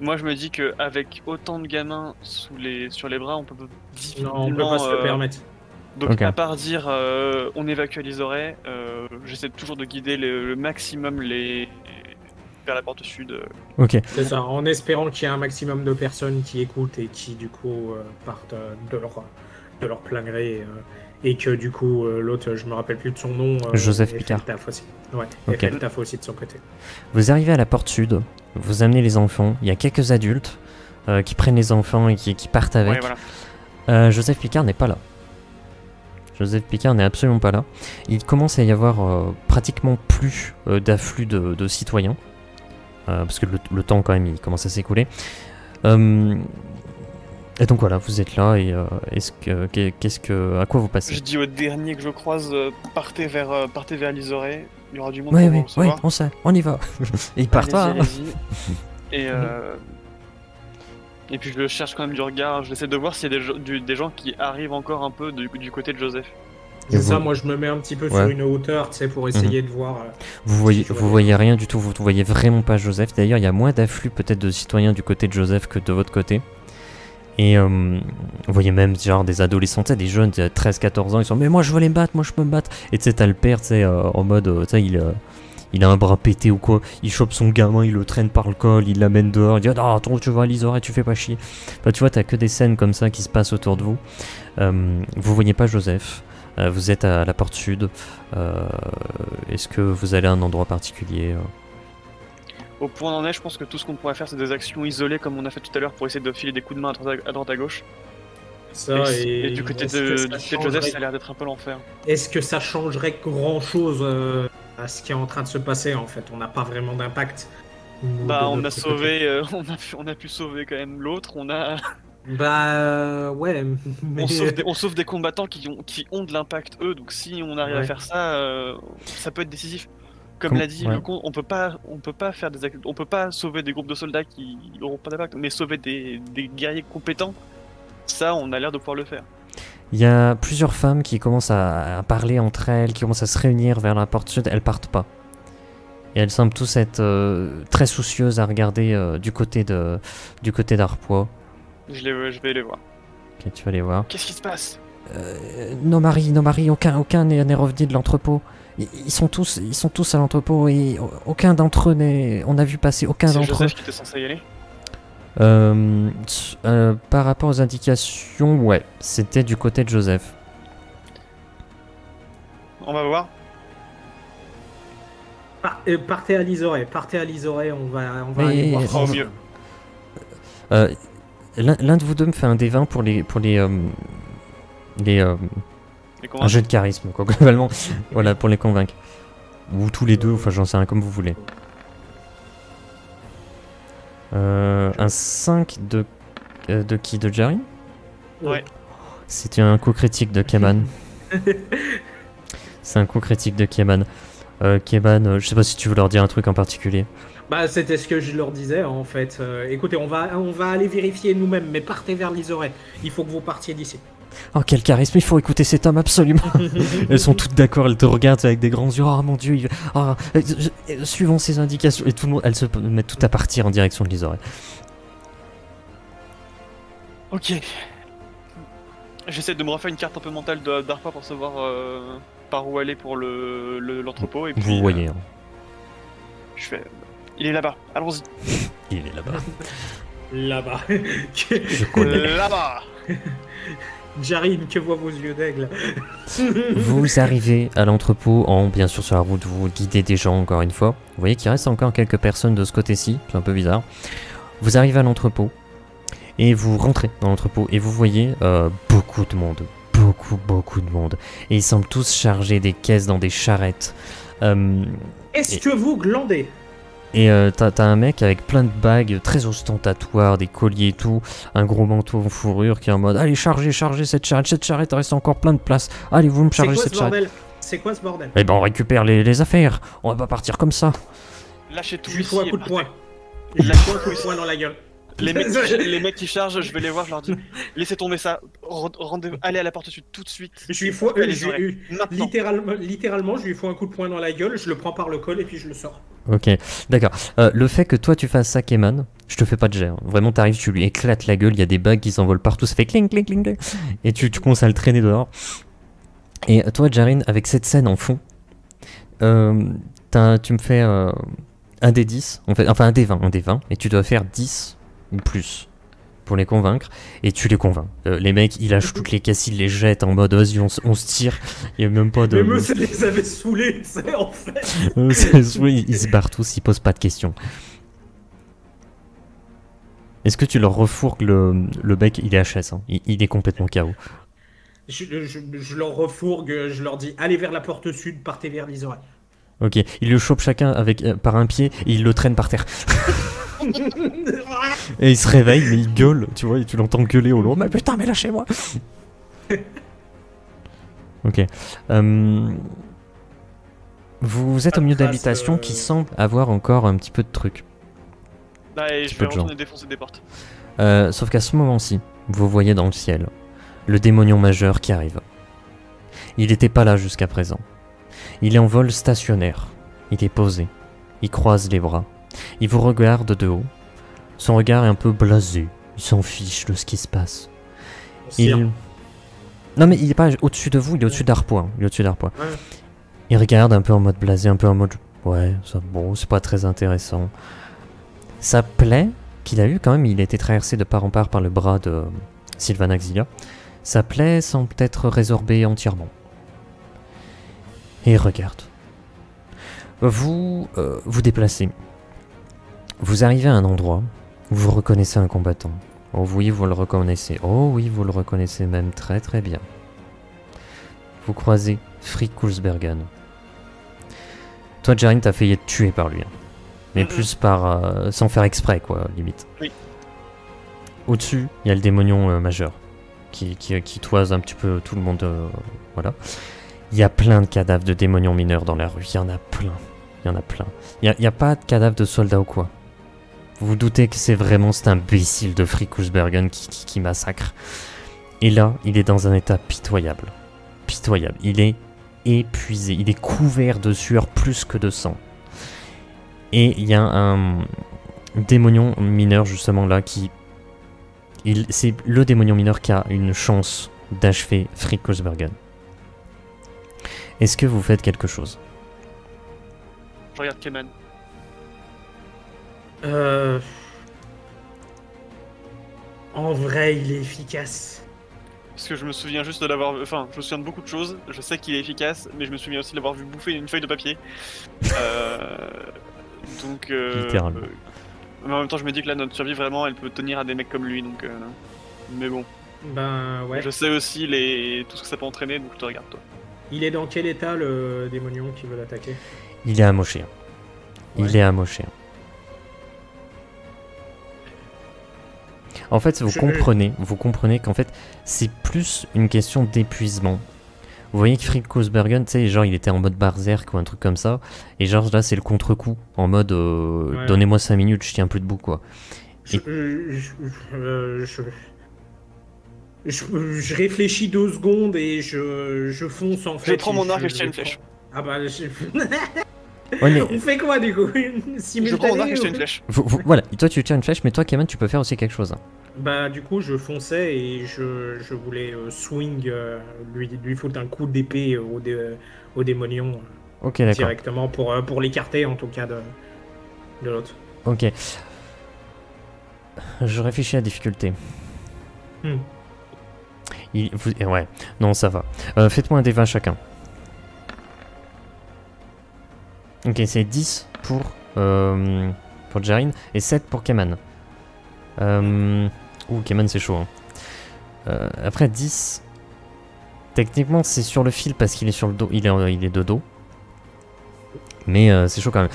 Moi je me dis qu'avec autant de gamins sur les bras, on peut difficilement... Non, on peut pas se le permettre. Donc Ok. à part dire on évacue Lizoret, j'essaie toujours de guider le maximum vers la porte sud. Ok. C'est ça, en espérant qu'il y ait un maximum de personnes qui écoutent et qui du coup partent de leur plein gré. Et que du coup, l'autre, je me rappelle plus de son nom. Joseph elle Picard. fait le taf aussi. Ouais, Ok. elle fait le taf aussi de son côté. Vous arrivez à la porte sud, vous amenez les enfants, il y a quelques adultes qui prennent les enfants et qui partent avec. Ouais, voilà. Joseph Picard n'est pas là. Joseph Picard n'est absolument pas là. Il commence à y avoir pratiquement plus d'afflux de citoyens. Parce que le temps quand même il commence à s'écouler. Et donc voilà, vous êtes là et à quoi vous passez? Je dis au dernier que je croise, partez vers Lizoret, il y aura du monde Ouais, pour oui, vous recevoir. on sait, on y va. Et il part pas. Allez-y, Hein. allez-y. Et puis je le cherche quand même du regard, j'essaie de voir s'il y a des gens qui arrivent encore un peu du côté de Joseph. C'est Et ça, vous- moi je me mets un petit peu Ouais. sur une hauteur, tu sais, pour essayer de voir. Vous Si je vois voyez rien du tout, vous ne voyez vraiment pas Joseph. D'ailleurs, il y a moins d'afflux peut-être de citoyens du côté de Joseph que de votre côté. Et vous voyez même genre des adolescents, tu sais, des jeunes de 13-14 ans, ils sont mais moi je veux les battre, moi je peux me battre. Et tu sais, t'as le père, tu sais, en mode, tu sais, il a un bras pété ou quoi, il chope son gamin, il le traîne par le col, il l'amène dehors, il dit ah, attends, tu vas à Lizoret, tu fais pas chier. Enfin, tu vois, t'as que des scènes comme ça qui se passent autour de vous. Vous voyez pas Joseph. Vous êtes à la porte sud. Est-ce que vous allez à un endroit particulier Au point d'en est, je pense que tout ce qu'on pourrait faire, c'est des actions isolées comme on a fait tout à l'heure pour essayer de filer des coups de main à droite à gauche. Ça, Et du côté est-ce que de ça Joseph, changerait- ça a l'air d'être un peu l'enfer. Est-ce que ça changerait grand chose à ce qui est en train de se passer en fait? On n'a pas vraiment d'impact. nous, Bah, de on a notre côté. sauvé, on a pu sauver quand même l'autre. Ouais, mais. On sauve des combattants qui ont de l'impact eux. Donc si on arrive à Ouais. faire ça, ça peut être décisif. Comme Comme- l'a dit ouais. le con, on peut pas faire on peut pas sauver des groupes de soldats qui n'auront pas d'impact, mais sauver des guerriers compétents, ça, on a l'air de pouvoir le faire. Il y a plusieurs femmes qui commencent à parler entre elles, qui commencent à se réunir vers la porte sud, elles partent pas. Et elles semblent tous être très soucieuses à regarder du côté d'Arpois. Je vais les voir. Ok, tu vas les voir. Qu'est-ce qui se passe? Nos maris, aucun n'est revenu de l'entrepôt. Ils sont tous à l'entrepôt et aucun d'entre eux on a vu passer aucun C'est d'entre eux. Joseph qui était censé y aller. Par rapport aux indications, ouais, c'était du côté de Joseph. On va voir. Partez à Lizoret, on va Mais- aller voir. Oh, mieux. L'un de vous deux me fait un D20 pour Et comment un jeu de charisme, quoi, globalement. Voilà, pour les convaincre. Ou tous les deux, enfin j'en sais rien, comme vous voulez. Un 5 de qui? De Jerry? Ouais. C'était un coup critique de Keman. C'est un coup critique de Keman. Keman, je sais pas si tu veux leur dire un truc en particulier. Bah, c'était ce que je leur disais en fait. Écoutez, on va aller vérifier nous-mêmes, mais partez vers Lizoret. Il faut que vous partiez d'ici. Oh, quel charisme, il faut écouter cet homme absolument. Elles sont toutes d'accord, elles te regardent avec des grands yeux. Oh mon dieu, suivons ses indications. Et tout le monde, elles se mettent toutes à partir en direction de Lizoret. Ok. J'essaie de me refaire une carte un peu mentale d'Arpa pour savoir par où aller pour l'entrepôt. Et puis, Vous voyez, hein. Je fais. Il est là-bas, allons-y. Il est là-bas. Là-bas. Je connais. Là-bas. Jarim, que voient vos yeux d'aigle? Vous arrivez à l'entrepôt en, bien sûr, sur la route, vous guidez des gens encore une fois. Vous voyez qu'il reste encore quelques personnes de ce côté-ci, c'est un peu bizarre. Vous arrivez à l'entrepôt et vous rentrez dans l'entrepôt et vous voyez beaucoup de monde. Beaucoup de monde. Et ils semblent tous charger des caisses dans des charrettes. Est-ce que vous glandez? Et t'as un mec avec plein de bagues très ostentatoires, des colliers et tout, un gros manteau en fourrure qui est en mode allez chargez cette charrette reste encore plein de place, allez vous me C'est chargez quoi cette ce charrette. bordel? C'est quoi ce bordel? Eh ben on récupère les affaires, on va pas partir comme ça. Lâchez tout Je lui ici fous un et coup de partez. poing. Je lui fous un coup de poing dans la gueule. Les mecs qui chargent, je vais les voir, je leur dis laissez tomber ça, allez à la porte sud tout de suite. Je lui fous, Maintenant. littéralement, je lui fous un coup de poing dans la gueule, je le prends par le col et puis je le sors. Ok, d'accord. Le fait que toi tu fasses ça, Keman, je te fais pas de jet. Hein. Vraiment, t'arrives, tu lui éclates la gueule, il y a des bagues qui s'envolent partout, ça fait cling cling cling cling. Et tu commences à le traîner dehors. Et toi, Jarin, avec cette scène en fond, tu me fais un des 10, enfin un des 20, et tu dois faire 10 ou plus pour les convaincre, et tu les convaincs. Les mecs, ils lâchent toutes les casses, ils les jettent en mode vas-y, on se tire, il n'y a même pas de... Mais ça les avait saoulés, tu sais, en fait. ils se barrent tous, ils posent pas de questions. Est-ce que tu leur refourgues le bec? Il est HS, hein. Il est complètement KO. Je leur refourgue, je leur dis allez vers la porte sud, partez vers les oreilles. Ok, il le chope chacun par un pied et il le traîne par terre. Et il se réveille, mais il gueule, tu vois, et tu l'entends gueuler au loin. Mais putain, mais lâchez-moi. Ok. Vous êtes au milieu d'habitations qui semblent avoir encore un petit peu de trucs. Et je vais retourner défoncer des portes. Sauf qu'à ce moment-ci, vous voyez dans le ciel le démonion majeur qui arrive. Il n'était pas là jusqu'à présent. Il est en vol stationnaire. Il est posé. Il croise les bras. Il vous regarde de haut. Son regard est un peu blasé. Il s'en fiche de ce qui se passe. Non mais il est pas au-dessus de vous, il est au-dessus d'Arpois. Il est au-dessus d'Arpois. Ouais. Il regarde un peu en mode blasé, un peu en mode... Ouais, ça, bon, c'est pas très intéressant. Sa plaie qu'il a eu quand même, il a été traversé de part en part par le bras de Sylvana Xillia. Sa plaie semble être résorbée entièrement. Et il regarde. Vous vous déplacez. Vous arrivez à un endroit où vous reconnaissez un combattant. Oh oui, vous le reconnaissez. Oh oui, vous le reconnaissez même très très bien. Vous croisez Frick Kulsbergen. Toi, Jarin, t'as failli être tué par lui. Hein. Mais plus par... sans faire exprès, quoi, limite. Oui. Au-dessus, il y a le démonion majeur. Qui toise un petit peu tout le monde. Voilà. Il y a plein de cadavres de démonions mineurs dans la rue. Il y en a plein. Il y en a plein. Il n'y a pas de cadavres de soldats ou quoi. Vous vous doutez que c'est vraiment cet imbécile de Frick Kulsbergen qui massacre. Et là, il est dans un état pitoyable. Pitoyable. Il est épuisé. Il est couvert de sueur plus que de sang. Et il y a un démonion mineur justement là qui... C'est le démonion mineur qui a une chance d'achever Frick Kulsbergen. Est-ce que vous faites quelque chose? Je regarde Keman. En vrai, il est efficace. Parce que je me souviens juste de l'avoir... Enfin, je me souviens de beaucoup de choses. Je sais qu'il est efficace, mais je me souviens aussi de l'avoir vu bouffer une feuille de papier. Donc... Littéralement. Mais en même temps, je me dis que là, notre survie, vraiment, elle peut tenir à des mecs comme lui, donc... Mais bon. Ben, ouais. Je sais aussi tout ce que ça peut entraîner, donc je te regarde, toi. Il est dans quel état, le démonion qui veut l'attaquer? Il est amoché. Ouais. Il est amoché. En fait, vous comprenez qu'en fait, c'est plus une question d'épuisement. Vous voyez que Frick Kulsbergen, tu sais, genre, il était en mode berserk ou un truc comme ça. Et genre, là, c'est le contre-coup. En mode, donnez-moi 5 minutes, je tiens plus debout, quoi. Je réfléchis 2 secondes et je fonce en fait. Je prends mon arc et je tiens une flèche. Ah bah, Ouais, mais... On fait quoi du coup? Je prends mon arc et je tiens une flèche. Voilà, toi tu tiens une flèche, mais toi, Keman, tu peux faire aussi quelque chose. Hein. Bah, du coup, je fonçais et je voulais swing, lui foutre un coup d'épée au démonion. Ok, d'accord. Directement pour l'écarter en tout cas de l'autre. Ok. Je réfléchis à la difficulté. Ouais, non, ça va. Faites-moi un D20 chacun. Ok, c'est 10 pour Jarin et 7 pour Keman. Keman c'est chaud. Hein. Après 10, techniquement c'est sur le fil parce qu'il est sur le dos, il est de dos. Mais c'est chaud quand même.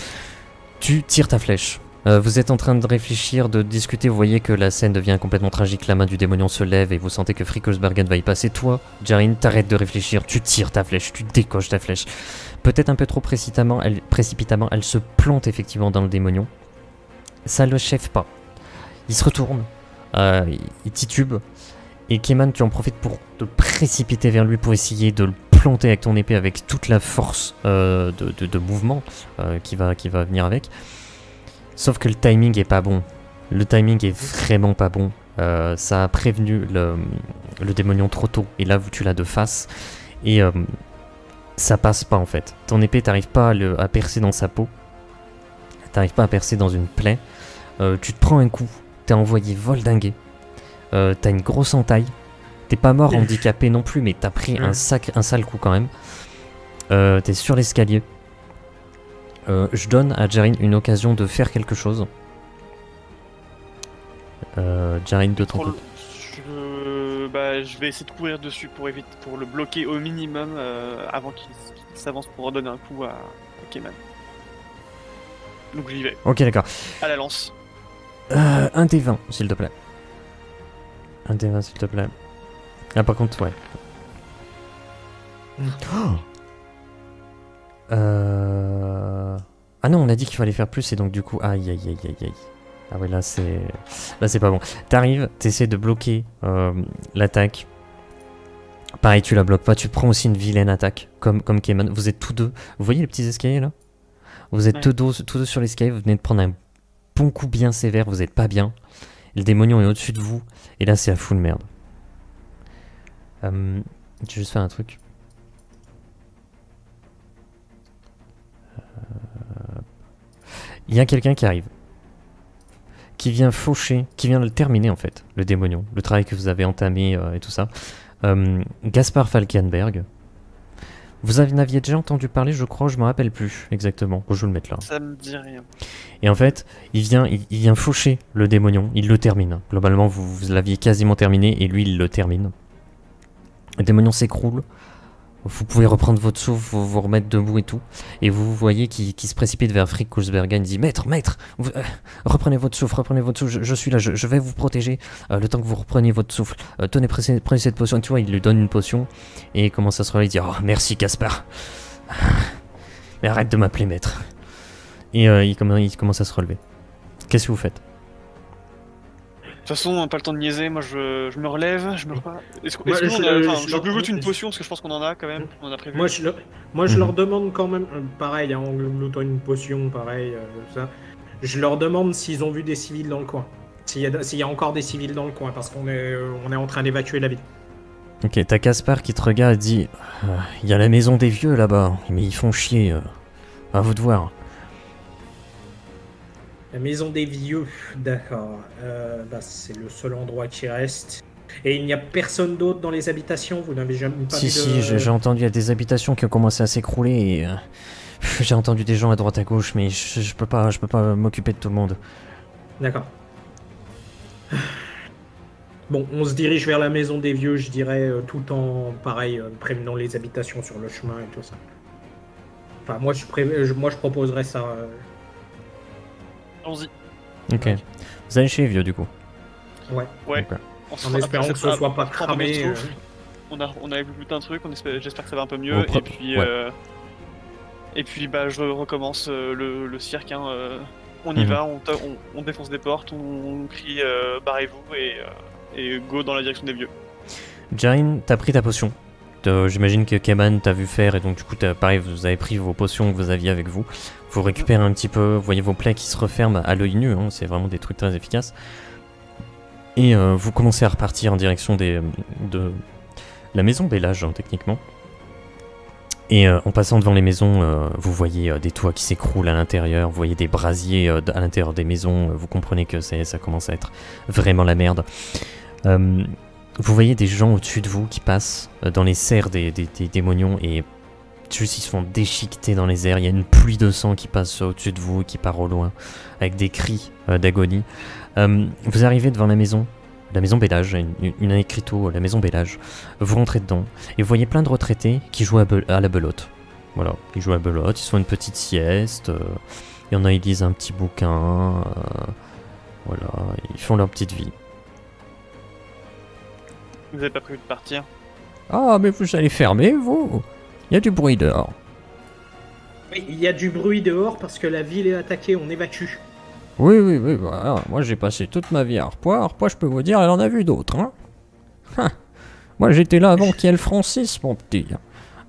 Tu tires ta flèche. Vous êtes en train de réfléchir, de discuter, vous voyez que la scène devient complètement tragique, la main du démonion se lève et vous sentez que Frick Kulsbergen va y passer. Toi, Jarin, t'arrêtes de réfléchir, tu tires ta flèche, tu décoches ta flèche. Peut-être un peu trop précipitamment, elle se plante effectivement dans le démonion. Ça le cheffe pas. Il se retourne, il titube, et Keman, tu en profites pour te précipiter vers lui pour essayer de le planter avec ton épée avec toute la force de mouvement qui va venir avec. Sauf que le timing est pas bon. Le timing est vraiment pas bon. Ça a prévenu le démonion trop tôt. Et là, tu l'as de face. Et ça passe pas en fait. Ton épée, t'arrives pas à percer dans sa peau. T'arrives pas à percer dans une plaie. Tu te prends un coup. T'es envoyé voldinguer. T'as une grosse entaille. T'es pas mort handicapé non plus, mais t'as pris un sale coup quand même. T'es sur l'escalier. Je donne à Jarin une occasion de faire quelque chose. Jarin de ton côté. Je vais essayer de courir dessus pour le bloquer au minimum avant qu'il s'avance pour redonner un coup à Keman. Donc j'y vais. Ok, d'accord. À la lance. Un des 20, s'il te plaît. Un des 20, s'il te plaît. Ah, par contre, ouais. Ah non, on a dit qu'il fallait faire plus et donc du coup, aïe aïe aïe aïe aïe. Ah ouais, là c'est pas bon. T'arrives, t'essaies de bloquer l'attaque. Pareil, tu la bloques pas, tu prends aussi une vilaine attaque, comme Keman. Vous êtes tous deux, vous voyez les petits escaliers là? Vous êtes tous deux sur l'escalier, vous venez de prendre un bon coup bien sévère, vous êtes pas bien. Le démonion est au-dessus de vous, et là c'est à full merde. Je vais juste faire un truc. Il y a quelqu'un qui arrive. Qui vient faucher, qui vient le terminer en fait, le démonion. Le travail que vous avez entamé et tout ça. Gaspard Falkenberg. Vous en aviez déjà entendu parler, je crois, je me rappelle plus exactement. Bon, je vais le mettre là. Ça me dit rien. Et en fait, il vient faucher le démonion, il le termine. Globalement, vous l'aviez quasiment terminé et lui, il le termine. Le démonion s'écroule. Vous pouvez reprendre votre souffle, vous remettre debout et tout. Et vous voyez qu'il se précipite vers Frick Kulsbergen. Il dit maître, reprenez votre souffle, je suis là, je vais vous protéger le temps que vous repreniez votre souffle. Tenez, prenez cette potion. Tu vois, il lui donne une potion et il commence à se relever. Il dit oh, merci Gaspard. Mais arrête de m'appeler maître. Et il commence à se relever. Qu'est-ce que vous faites? De toute façon, pas le temps de niaiser, moi je me relève, je me repars. Je goûte une potion parce que je pense qu'on en a quand même, on en a prévu. Moi je leur demande quand même, pareil, en gloutant une potion, pareil, ça. Je leur demande s'ils ont vu des civils dans le coin. S'il y a encore des civils dans le coin, parce qu'on est en train d'évacuer la ville. Ok, t'as Gaspard qui te regarde et dit il y a la maison des vieux là-bas, mais ils font chier. À vous de voir. La maison des vieux, d'accord. C'est le seul endroit qui reste. Et il n'y a personne d'autre dans les habitations? Vous n'avez jamais pas vu de... Si, j'ai entendu, il y a des habitations qui ont commencé à s'écrouler et... j'ai entendu des gens à droite à gauche, mais je peux pas m'occuper de tout le monde. D'accord. Bon, on se dirige vers la maison des vieux, je dirais, tout en, pareil, prévenant les habitations sur le chemin et tout ça. Enfin, moi je proposerais ça... Allons-y. Ok. Vous allez chez les vieux du coup? Ouais. Ouais. Okay. En espérant que ce soit pas cramé. On avait vu un truc, j'espère que ça va un peu mieux. Et puis, je recommence le cirque. Hein, on y va, on défonce des portes, on crie barrez-vous et go dans la direction des vieux. Jarin, t'as pris ta potion. J'imagine que Keman t'a vu faire et donc du coup pareil, vous avez pris vos potions que vous aviez avec vous. Vous récupérez un petit peu, vous voyez vos plaies qui se referment à l'œil nu, hein, c'est vraiment des trucs très efficaces. Et vous commencez à repartir en direction de la maison Bellage, hein, techniquement. Et en passant devant les maisons, vous voyez des toits qui s'écroulent à l'intérieur, vous voyez des brasiers à l'intérieur des maisons, vous comprenez que ça commence à être vraiment la merde. Vous voyez des gens au-dessus de vous qui passent dans les serres des démonions et juste ils se font déchiqueter dans les airs. Il y a une pluie de sang qui passe au-dessus de vous et qui part au loin avec des cris d'agonie. Vous arrivez devant la maison Bellage, une écriteau, la maison Bellage. Vous rentrez dedans et vous voyez plein de retraités qui jouent à la belote. Voilà, ils jouent à la belote, ils se font une petite sieste. Il y en a, ils lisent un petit bouquin. Voilà, ils font leur petite vie. Vous n'avez pas prévu de partir? Ah, mais vous allez fermer, vous? Il y a du bruit dehors. Oui, il y a du bruit dehors parce que la ville est attaquée, on évacue. Oui, voilà. Moi j'ai passé toute ma vie à Arpois. Arpois, je peux vous dire, elle en a vu d'autres, hein. Moi j'étais là avant qu'il y ait le Francis, mon petit.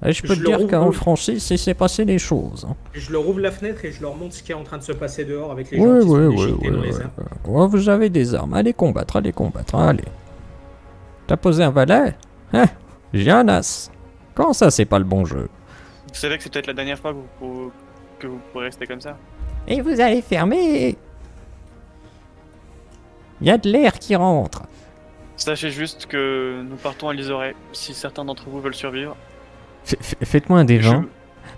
Et je peux te dire qu'avant le Francis, il s'est passé des choses. Hein. Je leur ouvre la fenêtre et je leur montre ce qui est en train de se passer dehors avec les gens qui sont déchiquetés dans les airs. Ouais, vous avez des armes, allez combattre, allez. T'as posé un valet? Hein? J'ai un as. Comment ça, c'est pas le bon jeu? Vous savez que c'est peut-être la dernière fois que vous pourrez rester comme ça. Et vous allez fermer. Il y a de l'air qui rentre. Sachez juste que nous partons à l'Isoré, si certains d'entre vous veulent survivre. Faites-moi un des 20. Je-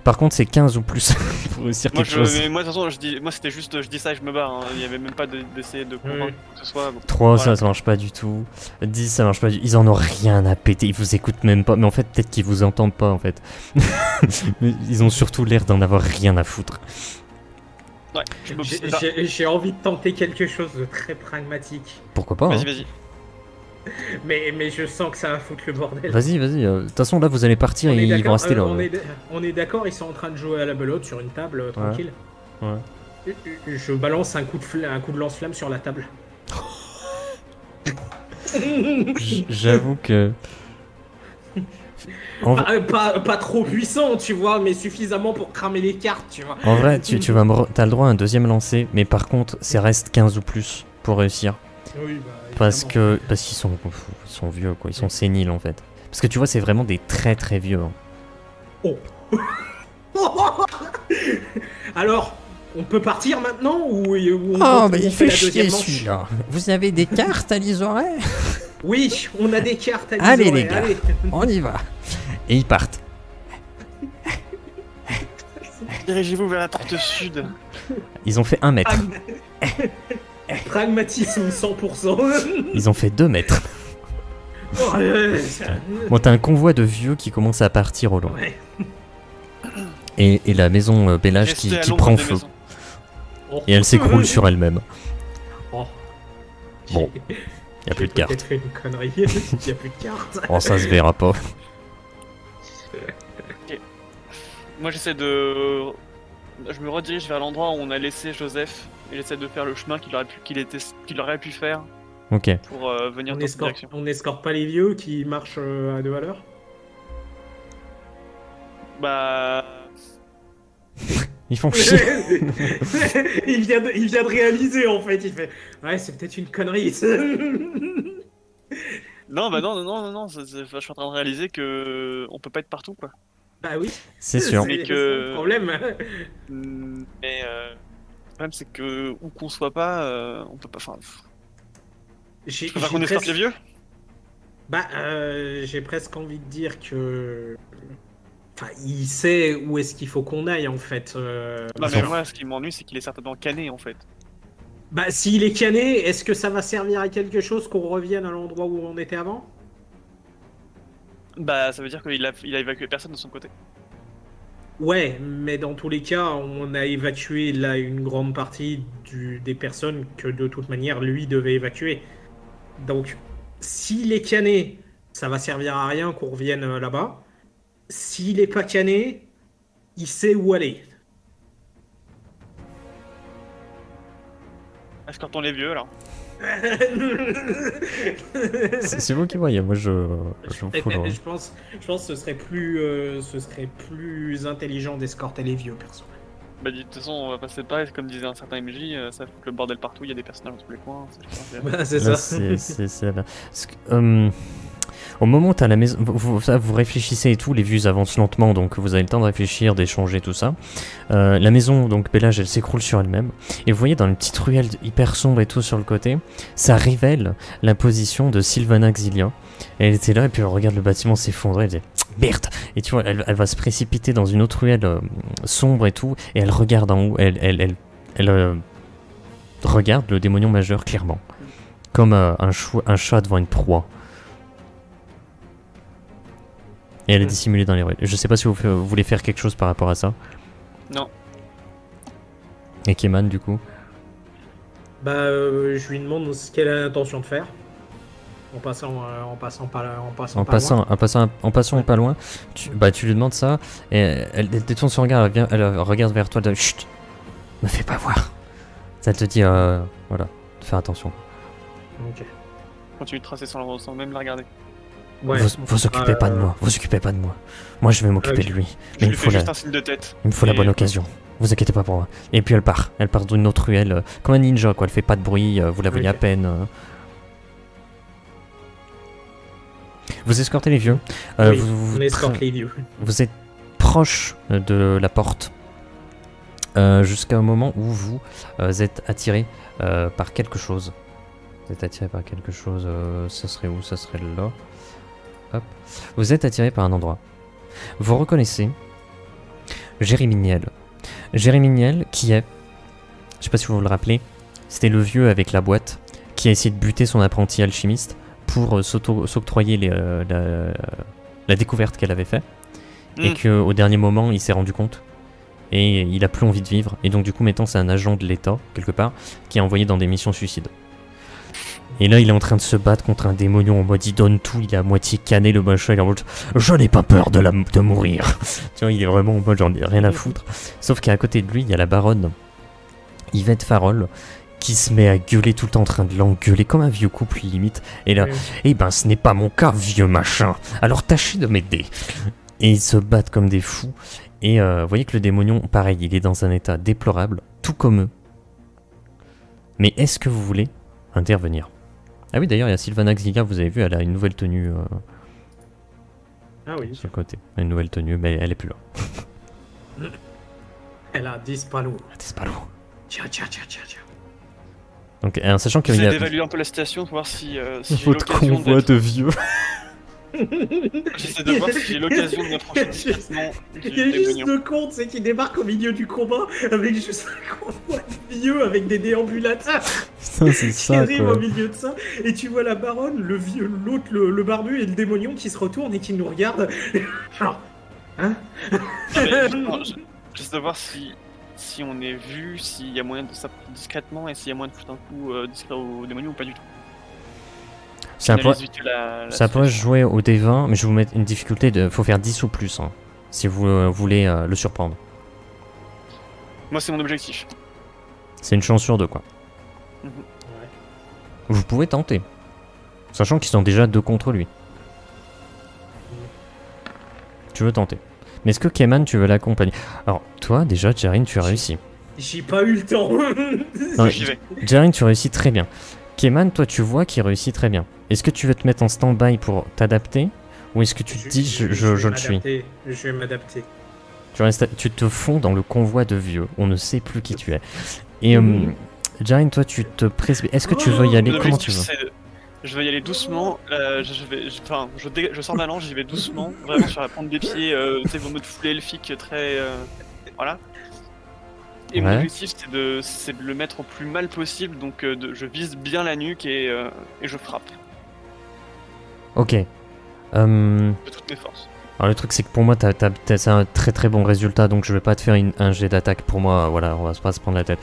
Par contre, c'est 15 ou plus pour réussir Moi, quelque chose. mais moi, de toute façon, moi c'était juste, je dis ça et je me barre. Hein. Il y avait même pas d'essayer de convaincre Oui. quoi que ce soit. Bon. 3, Voilà. ça marche pas du tout. 10, ça marche pas du tout. Ils en ont rien à péter, ils vous écoutent même pas. Mais en fait, peut-être qu'ils vous entendent pas en fait. Mais ils ont surtout l'air d'en avoir rien à foutre. Ouais, je me c'est ça. J'ai envie de tenter quelque chose de très pragmatique. Pourquoi pas, hein. Vas-y. Mais je sens que ça va foutre le bordel. Vas-y, vas-y. De toute façon, là, vous allez partir On et est ils vont d'accord, rester là. on est d'accord, ils sont en train de jouer à la belote sur une table, tranquille. Ouais. Je balance un coup de lance-flamme sur la table. J'avoue que... En, Pas trop puissant, tu vois, mais suffisamment pour cramer les cartes, tu vois. en vrai, t'as le droit à un deuxième lancer, mais par contre, ça reste 15 ou plus pour réussir. Oui, Parce qu'ils sont vieux, quoi. Ils sont séniles, en fait. Parce que tu vois, c'est vraiment des très très vieux. Hein. Oh. Alors, on peut partir maintenant ou on Oh, on il fait fait la deuxième chier manche celui-là. Vous avez des cartes à l'Isoré? Oui, on a des cartes à Allez, l'isoler, les gars. allez. On y va. Et ils partent. Dirigez-vous vers la porte sud. Ils ont fait 1 mètre. Pragmatisme 100%. Ils ont fait 2 mètres. Oh, Bon, t'as un convoi de vieux qui commence à partir au loin. ouais. Et la maison Bellage Restez qui à l'ombre prend des feu. maisons. Oh. Et elle s'écroule sur elle-même. Oh. Bon, y a plus de J'ai cartes. peut-être fait une connerie. Il y a plus de cartes. Oh, ça se verra pas. Moi j'essaie de... Je me redirige vers l'endroit où on a laissé Joseph et j'essaie de faire le chemin qu'il aurait pu faire Ok. pour venir On dans cette direction. escorte pas les vieux qui marchent à 2 à l'heure. Bah... Ils font chier. il vient de réaliser en fait. Il fait ouais, c'est peut-être une connerie. Non, bah non, je suis en train de réaliser que on peut pas être partout quoi. Bah oui. C'est sûr. Mais C'est que- le problème. Mais le problème c'est que où qu'on soit pas, on peut pas... Enfin, J'ai je préfère qu'on escorte les vieux. Bah, j'ai presque envie de dire que. Enfin, il sait où est-ce qu'il faut qu'on aille en fait. Non mais moi ce qui m'ennuie c'est qu'il est certainement cané en fait. Bah, s'il est cané, est-ce que ça va servir à quelque chose qu'on revienne à l'endroit où on était avant? Bah ça veut dire qu'il a évacué personne de son côté. Ouais, mais dans tous les cas, on a évacué là une grande partie des personnes que de toute manière lui devait évacuer. Donc, s'il est cané, ça va servir à rien qu'on revienne là-bas. S'il est pas cané, il sait où aller. Escortons les vieux alors. C'est vous qui voyez. Moi, je m'en fous, là. Je pense que ce serait plus intelligent d'escorter les vieux, perso. Bah de toute façon on va passer pareil, comme disait un certain MJ, ça fout le bordel partout, il y a des personnages dans tous les coins. Bah, c'est Là, ça. c'est là. Parce que, au moment où t'as la maison, vous réfléchissez et tout, les vues avancent lentement, donc vous avez le temps de réfléchir, d'échanger tout ça. La maison, donc Bellage, elle s'écroule sur elle-même. Et vous voyez dans une petite ruelle hyper sombre et tout sur le côté, ça révèle la position de Sylvana Xilia. Elle était là et puis elle regarde le bâtiment s'effondrer, elle dit merde. Et tu vois, elle va se précipiter dans une autre ruelle sombre et tout, et elle regarde en haut, elle regarde le démonion majeur clairement, comme un chat devant une proie. Et elle est dissimulée dans les ruelles. Je sais pas si vous voulez faire quelque chose par rapport à ça. Non. Et Keman, du coup. Bah, je lui demande ce qu'elle a l'intention de faire. En passant pas loin, tu lui demandes ça, et elle détourne son regard, elle regarde vers toi, de chut, me fais pas voir. Ça te dit, voilà, de faire attention. Ok. Continue de tracer sans même la regarder. Ouais. Vous occupez pas de moi, vous occupez pas de moi. Moi je vais m'occuper Ok. de lui. Je Mais lui fais juste un signe de tête. il me faut la Et- bonne occasion. Vous inquiétez pas pour moi. Et puis elle part d'une autre ruelle, comme un ninja quoi, elle fait pas de bruit, vous la voyez Ok. à peine. Vous escortez les vieux. Oui, vous, on escorte les vieux. vous êtes proche de la porte jusqu'à un moment où vous êtes attiré par quelque chose. Vous êtes attiré par quelque chose. Ça serait où? Ça serait là. Hop. Vous êtes attiré par un endroit. Vous reconnaissez Jérémy Niel. Jérémy Niel qui est, je sais pas si vous vous le rappelez, c'était le vieux avec la boîte qui a essayé de buter son apprenti alchimiste pour s'octroyer la découverte qu'elle avait fait. Et qu'au dernier moment il s'est rendu compte et il a plus envie de vivre. Et donc du coup maintenant c'est un agent de l'État quelque part qui est envoyé dans des missions suicides. Et là il est en train de se battre contre un démonion en mode il donne tout, il est à moitié cané le machin, il est en mode je n'ai pas peur de mourir. Tu vois, il est vraiment en mode j'en ai rien à foutre. Sauf qu'à côté de lui il y a la baronne Yvette Farol qui se met à gueuler tout le temps en train de l'engueuler comme un vieux couple limite. Et là, eh ben ce n'est pas mon cas vieux machin, alors tâchez de m'aider. Et ils se battent comme des fous. Et vous voyez que le démonion, pareil, il est dans un état déplorable, tout comme eux. Mais est-ce que vous voulez intervenir? Ah oui, d'ailleurs, il y a Sylvana Xiga, vous avez vu, elle a une nouvelle tenue Ah oui. sur le côté. Une nouvelle tenue, mais elle est plus là. Elle a disparu. C'est pas lourd. Tiens. Donc, en sachant qu'il y J'essaie a d'évaluer un peu la situation pour voir si j'ai votre l'occasion convoi d'être... de vieux. J'essaie de voir si j'ai l'occasion de m'approcher discrètement Il du y a juste démonion. deux comptes, c'est qu'il débarque au milieu du combat avec juste un convoi de vieux avec des déambulateurs Putain, c'est qui ça, arrivent quoi. au milieu de ça. Et tu vois la baronne, le vieux, l'autre, le barbu et le démonion qui se retournent et qui nous regardent. Genre, hein? J'essaie de voir si on est vu, s'il y a moyen de s'approcher discrètement et s'il y a moyen de foutre un coup discret au démonion ou pas du tout. Ça pourrait Ça se jouer au D20, mais je vais vous mettre une difficulté de. Faut faire 10 ou plus, hein, si vous voulez le surprendre. Moi, c'est mon objectif. C'est une chance sur deux, quoi. Mhm. Vous pouvez tenter. Sachant qu'ils sont déjà deux contre lui. Tu veux tenter. Mais est-ce que Keman, tu veux l'accompagner? Alors, toi, déjà, Jarin, tu as réussi. J'ai pas eu le temps. Non, J'y vais. Jarin, tu réussis très bien. Keman, toi, tu vois qu'il réussit très bien. Est-ce que tu veux te mettre en stand-by pour t'adapter? Ou est-ce que tu te dis, je le suis? Je vais m'adapter. Tu te fonds dans le convoi de vieux. On ne sait plus qui tu es. Et Jarin, toi, tu te précipites. Est-ce que tu veux y aller? Comment tu veux? Je vais y aller doucement. Je sors ma lance, j'y vais doucement, vraiment sur la pointe des pieds. Tu sais, vos modes full elfique très. Voilà. Et mon objectif, c'est de le mettre au plus mal possible. Donc, je vise bien la nuque et je frappe. Ok. De toutes mes forces. Alors le truc c'est que pour moi c'est un très très bon résultat, donc je vais pas te faire un jet d'attaque pour moi, voilà, on va pas se prendre la tête.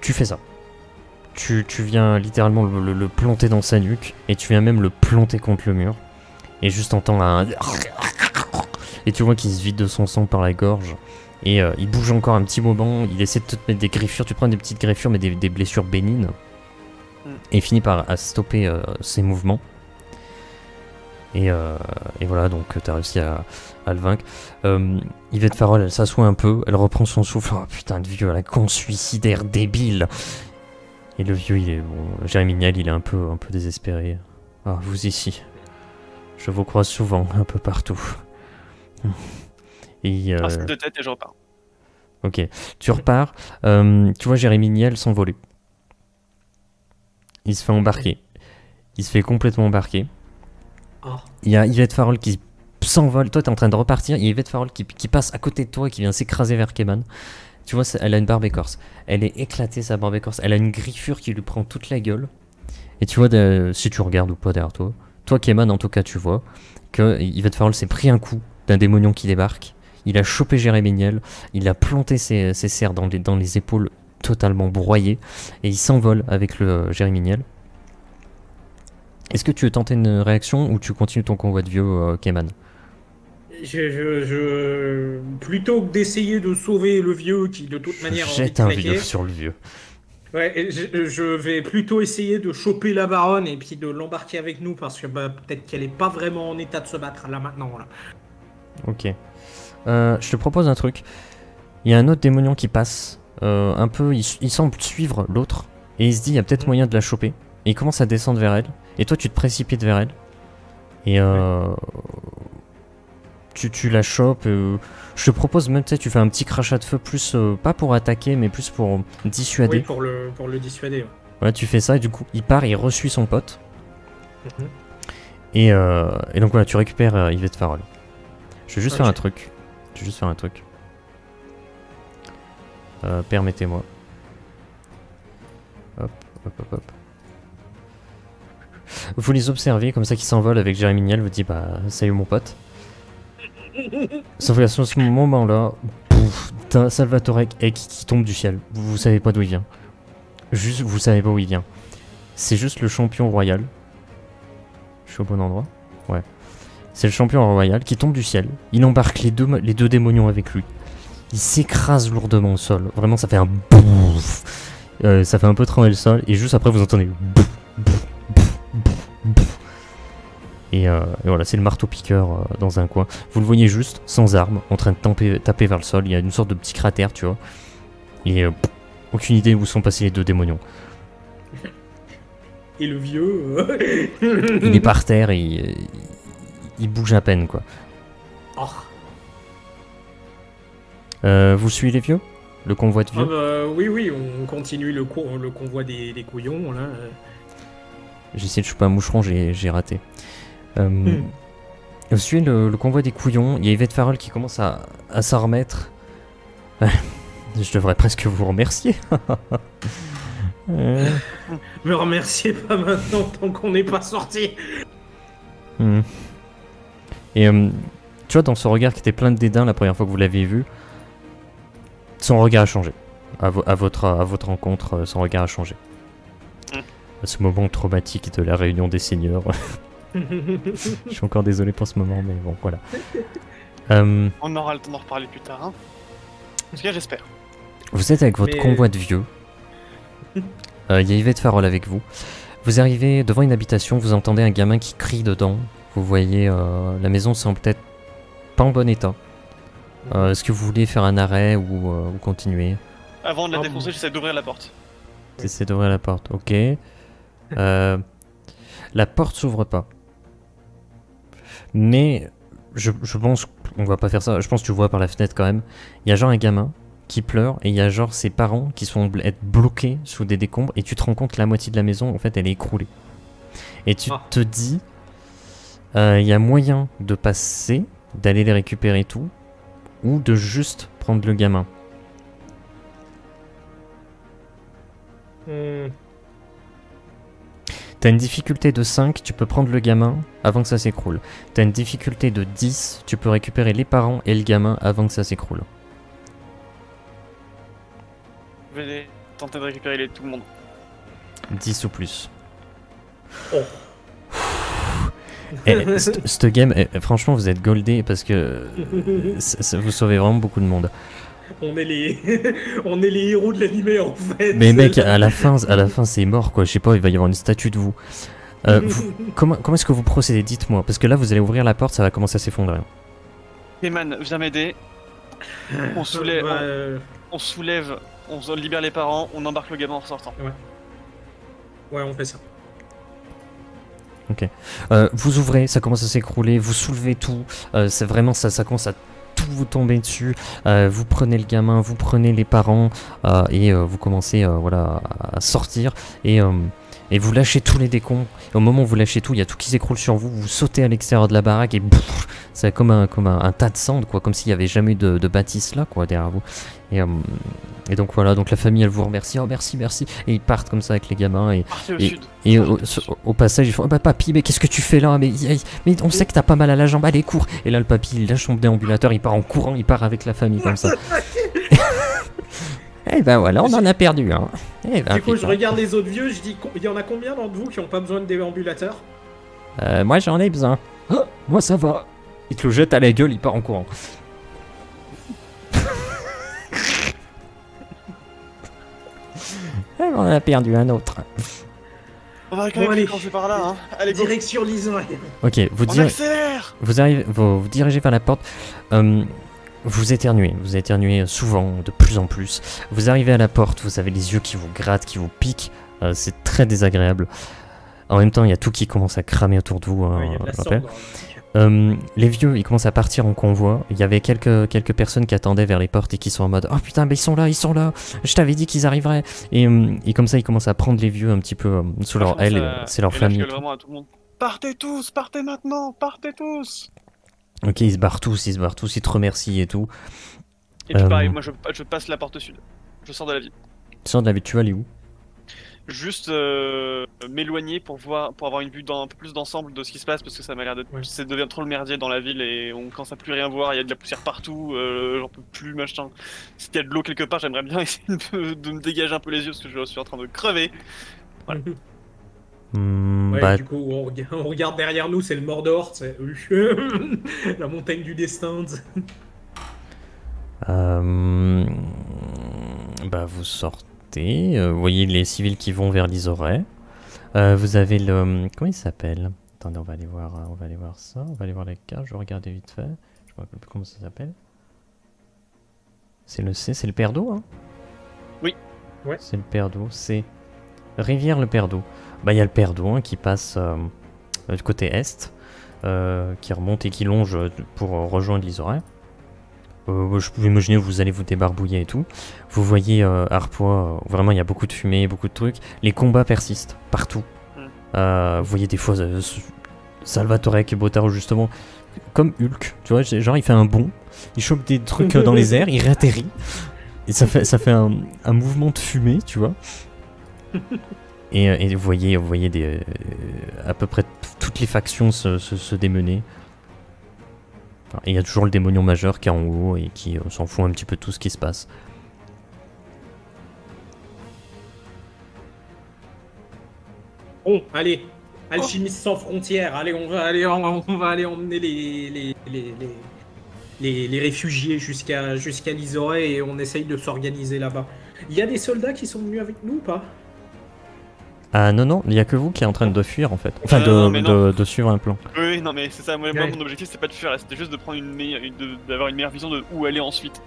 Tu fais ça. Tu viens littéralement le planter dans sa nuque, et tu viens même le planter contre le mur. Et juste entends un... Et tu vois qu'il se vide de son sang par la gorge. Et il bouge encore un petit moment, il essaie de te mettre des griffures, tu prends des petites griffures mais des blessures bénignes. Et il finit par stopper ses mouvements. Et voilà, donc t'as réussi à le vaincre. Yvette Farol, elle s'assoit un peu, elle reprend son souffle. Oh putain de vieux, la con suicidaire débile. Et le vieux, il est bon. Jérémy Niel, il est un peu désespéré. Ah, vous ici. Je vous croise souvent, un peu partout. Et un signe de tête et je repars. Ok, tu repars. Tu vois Jérémy Niel s'envoler. Il se fait embarquer. Il se fait complètement embarquer. Oh. Il y a Yvette Farol qui s'envole. Toi, t'es en train de repartir. Il y a Yvette Farol qui passe à côté de toi et qui vient s'écraser vers Keman. Tu vois, elle a une barbe écorce. Elle est éclatée, sa barbe écorce. Elle a une griffure qui lui prend toute la gueule. Et tu vois, si tu regardes ou pas derrière toi, Keman, en tout cas, tu vois que Yvette Farol s'est pris un coup d'un démonion qui débarque. Il a chopé Jérémy Niel. Il a planté ses serres dans les épaules totalement broyées. Et il s'envole avec le Jérémy Niel. Est-ce que tu veux tenter une réaction ou tu continues ton convoi de vieux, Keman? Plutôt que d'essayer de sauver le vieux qui de toute manière jette un vieux sur le vieux. Ouais, je vais plutôt essayer de choper la baronne et puis de l'embarquer avec nous parce que peut-être qu'elle est pas vraiment en état de se battre là maintenant. Là. Ok. Je te propose un truc. Il y a un autre démonion qui passe. Un peu, il semble suivre l'autre et il se dit il y a peut-être moyen de la choper. Et il commence à descendre vers elle. Et toi tu te précipites vers elle. Et tu la chopes. Je te propose même, tu sais, tu fais un petit crachat de feu, plus pas pour attaquer, mais plus pour dissuader. Oui, pour le dissuader. Ouais. Ouais, tu fais ça, et du coup, il part et il resuit son pote. Mhm. Et donc voilà, tu récupères Yvette Farol. Je vais juste faire un truc. Je vais juste faire un truc. Permettez-moi. Hop, hop, hop, hop. Vous les observez comme ça qui s'envolent avec Jérémy Niel, vous dit bah salut mon pote. Sauf qu'à ce moment-là, t'as Salvatore qui tombe du ciel. Vous savez pas d'où il vient. Juste, vous savez pas où il vient. C'est juste le champion royal. Je suis au bon endroit? Ouais. C'est le champion royal qui tombe du ciel. Il embarque les deux démonions avec lui. Il s'écrase lourdement au sol. Vraiment, ça fait un bouf. Ça fait un peu trembler le sol. Et juste après, vous entendez bouf, bouf, bouf, bouf, bouf. Et voilà, c'est le marteau-piqueur dans un coin. Vous le voyez juste, sans armes, en train de taper vers le sol. Il y a une sorte de petit cratère, tu vois. Et aucune idée où sont passés les deux démonions. Et le vieux... Il est par terre et il bouge à peine, quoi. Oh. Vous suivez les vieux? Le convoi de vieux? Oui, on continue le convoi des couillons, là. J'ai essayé de choper un moucheron, j'ai raté. Vous suivez le convoi des couillons. Il y a Yvette Farol qui commence à s'en remettre. Je devrais presque vous remercier. Me remerciez pas maintenant tant qu'on n'est pas sorti. Et tu vois, dans son regard qui était plein de dédain la première fois que vous l'avez vu, son regard a changé. À votre rencontre, son regard a changé. À ce moment traumatique de la réunion des seigneurs. Je suis encore désolé pour ce moment, mais bon, voilà. On aura le temps d'en reparler plus tard, hein. En tout cas, j'espère. Vous êtes avec votre convoi de vieux. Il y a Yvette Farol avec vous. Vous arrivez devant une habitation, vous entendez un gamin qui crie dedans. Vous voyez, la maison semble peut-être pas en bon état. Est-ce que vous voulez faire un arrêt ou continuer? Avant de la défoncer, j'essaie d'ouvrir la porte. T'essaies d'ouvrir la porte, ok. La porte s'ouvre pas. Mais je pense qu'on va pas faire ça. Je pense que tu vois par la fenêtre quand même. Il y a genre un gamin qui pleure et il y a genre ses parents qui sont être bloqués sous des décombres et tu te rends compte que la moitié de la maison en fait elle est écroulée. Et tu te dis il y a moyen de passer, d'aller les récupérer tout ou de juste prendre le gamin. T'as une difficulté de 5, tu peux prendre le gamin avant que ça s'écroule. T'as une difficulté de 10, tu peux récupérer les parents et le gamin avant que ça s'écroule. Je vais tenter de récupérer tout le monde. 10 ou plus. Oh. Cette game, franchement vous êtes goldé parce que vous sauvez vraiment beaucoup de monde. On est les héros de l'animé en fait. Mais mec, à la fin c'est mort quoi, je sais pas, il va y avoir une statue de vous. Comment est-ce que vous procédez? Dites-moi, parce que là vous allez ouvrir la porte, ça va commencer à s'effondrer. Eman, viens m'aider. On soulève, on libère les parents, on embarque le gamin en ressortant. Ouais, on fait ça. Ok. Vous ouvrez, ça commence à s'écrouler, vous soulevez tout, c'est vraiment ça commence à tout vous tomber dessus, vous prenez le gamin, vous prenez les parents et vous commencez voilà, à sortir et vous lâchez tous les décombres. Et au moment où vous lâchez tout, il y a tout qui s'écroule sur vous, vous sautez à l'extérieur de la baraque et bouf, c'est comme un tas de cendres quoi, comme s'il n'y avait jamais eu de bâtisse là quoi derrière vous. Et donc voilà, donc la famille elle vous remercie, oh merci, et ils partent comme ça avec les gamins et au passage ils font bah papy mais qu'est-ce que tu fais là, mais on sait que t'as pas mal à la jambe, allez cours. Et là le papy il lâche son déambulateur, il part en courant, il part avec la famille comme ça. Et ben voilà, on en a perdu hein. Du coup je regarde les autres vieux, je dis il y en a combien d'entre vous qui ont pas besoin de déambulateur? Moi j'en ai besoin. Oh, moi ça va. Il te le jette à la gueule, il part en courant. On en a perdu un autre. On va quand même commencer par là, hein. Allez, go. Direction Lison. Ok, vous dirigez vers la porte. Vous éternuez souvent, de plus en plus. Vous arrivez à la porte, vous avez les yeux qui vous grattent, qui vous piquent. C'est très désagréable. En même temps, il y a tout qui commence à cramer autour de vous. Ouais, Hein, il y a de la je rappelle. cendre. Les vieux, ils commencent à partir en convoi. Il y avait quelques personnes qui attendaient vers les portes et qui sont en mode « Oh putain, mais ils sont là, je t'avais dit qu'ils arriveraient !» Et comme ça, ils commencent à prendre les vieux un petit peu sous leur aile, c'est leur et là, je famille. gueule vraiment à tout le monde. Partez tous, partez maintenant, partez tous. Ok, ils se barrent tous, ils te remercient et tout. Et puis pareil, moi je passe la porte sud. Je sors de la ville. Sans David, tu vas aller où? Juste m'éloigner pour avoir une vue un peu plus d'ensemble de ce qui se passe parce que ça m'a l'air de Ouais. ça devient trop le merdier dans la ville et on commence à plus rien voir, il y a de la poussière partout, j'en peux plus machin. S'il y a de l'eau quelque part, j'aimerais bien essayer de me dégager un peu les yeux parce que je suis en train de crever. Voilà. Ouais, Bah, du coup, on regarde derrière nous, c'est le Mordor, c'est la montagne du destin. bah, vous sortez, vous voyez les civils qui vont vers l'Isoret. Vous avez le... Comment il s'appelle? Attendez, on va aller voir ça, on va aller voir les cartes, je vais regarder vite fait. Je me rappelle plus comment ça s'appelle. C'est le père d'eau, hein? Oui. Ouais. C'est le père d'eau, c'est Rivière le père d'eau. Bah, il y a le père d'eau hein, qui passe du côté est, qui remonte et qui longe pour rejoindre l'Isoret. Je peux imaginer vous allez vous débarbouiller et tout. Vous voyez Arpois, vraiment il y a beaucoup de fumée, beaucoup de trucs. Les combats persistent partout. Vous voyez des fois Salvatore et Botaro justement comme Hulk, tu vois, genre il fait un bond, il chope des trucs dans les airs, il réatterrit et ça fait un mouvement de fumée, tu vois. Et vous voyez à peu près toutes les factions se démener. Et il y a toujours le démonion majeur qui est en haut et qui s'en fout un petit peu de tout ce qui se passe. Bon, allez, alchimistes sans frontières, allez, on va aller emmener les réfugiés jusqu'à l'Isoret et on essaye de s'organiser là-bas. Il y a des soldats qui sont venus avec nous ou pas? Ah non, il n'y a que vous qui est en train de fuir en fait. Enfin, non, de suivre un plan. Oui, non mais c'est ça, moi Ouais. mon objectif c'était pas de fuir, là, c'était juste de prendre d'avoir une meilleure vision de où aller ensuite.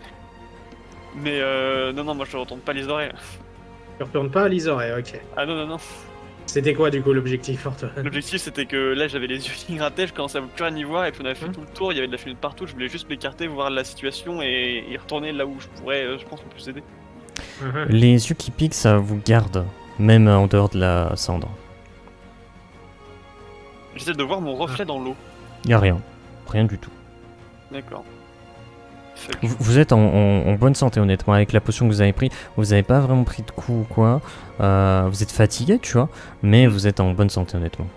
Mais non, moi je retourne pas les oreilles. Tu retournes pas à l'Isoret, ok. Ah non. C'était quoi du coup l'objectif, Antoine? L'objectif c'était que là j'avais les yeux qui grattaient, je commençais à plus rien y voir et puis on avait fait tout le tour, il y avait de la fumée de partout, je voulais juste m'écarter, voir la situation et retourner là où je pourrais, je pense, le plus aider. Les yeux qui piquent, ça vous garde, même en dehors de la cendre. J'essaie de voir mon reflet dans l'eau. Il n'y a rien. Rien du tout. D'accord. Vous êtes en bonne santé honnêtement, avec la potion que vous avez pris, vous n'avez pas vraiment pris de coups ou quoi. Vous êtes fatigué, tu vois, mais vous êtes en bonne santé honnêtement.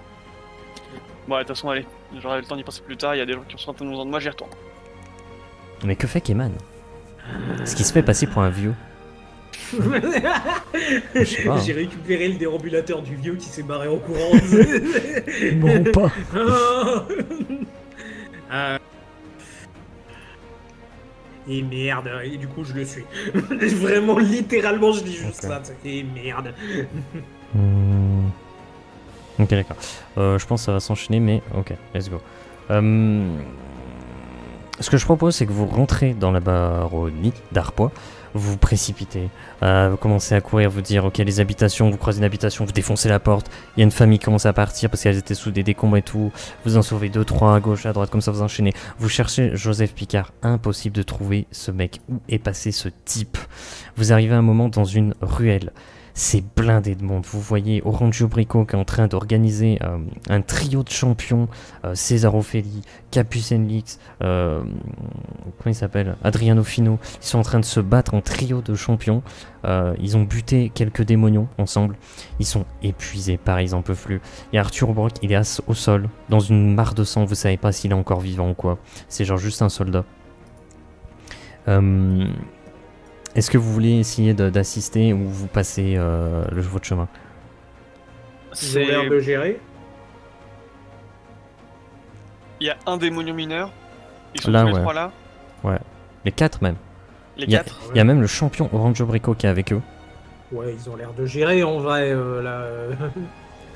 Bon, de toute façon, allez, j'aurai le temps d'y penser plus tard, il y a des gens qui ont certainement besoin de moi, j'y retourne. Mais que fait Keman? Est-ce qu'il se fait passer pour un vieux? Je sais pas, hein. J'ai récupéré le dérambulateur du vieux qui s'est barré en courant. Non, pas. Et merde, et du coup je le suis. Vraiment, littéralement, je dis juste ça. Et merde. Ok, d'accord. Je pense que ça va s'enchaîner, mais ok, let's go. Ce que je propose, c'est que vous rentrez dans la baronnie d'Arpois, vous vous précipitez, vous commencez à courir, vous dire ok, les habitations, vous croisez une habitation, vous défoncez la porte, il y a une famille qui commence à partir parce qu'elles étaient sous des décombres et tout, vous en sauvez 2-3 à gauche, à droite, comme ça vous enchaînez. Vous cherchez Joseph Picard, impossible de trouver ce mec, où est passé ce type. Vous arrivez à un moment dans une ruelle. C'est blindé de monde. Vous voyez Orange Brico qui est en train d'organiser un trio de champions. César Ophélie, Capucine comment il s'appelle, Adriano Fino. Ils sont en train de se battre en trio de champions. Ils ont buté quelques démonions ensemble. Ils sont épuisés, pareil, ils en peuvent plus. Et Arthur Brock, il est au sol, dans une mare de sang. Vous savez pas s'il est encore vivant ou quoi. C'est genre juste un soldat. Est-ce que vous voulez essayer d'assister ou vous passez votre chemin? Ils ont l'air de gérer. Il y a un démonion mineur. Ils sont là, tous les ouais. trois là. Ouais. Les 4 même. Les Il y a- 4. Il y a même le champion Orange Brico qui est avec eux. Ouais, ils ont l'air de gérer en vrai. Là,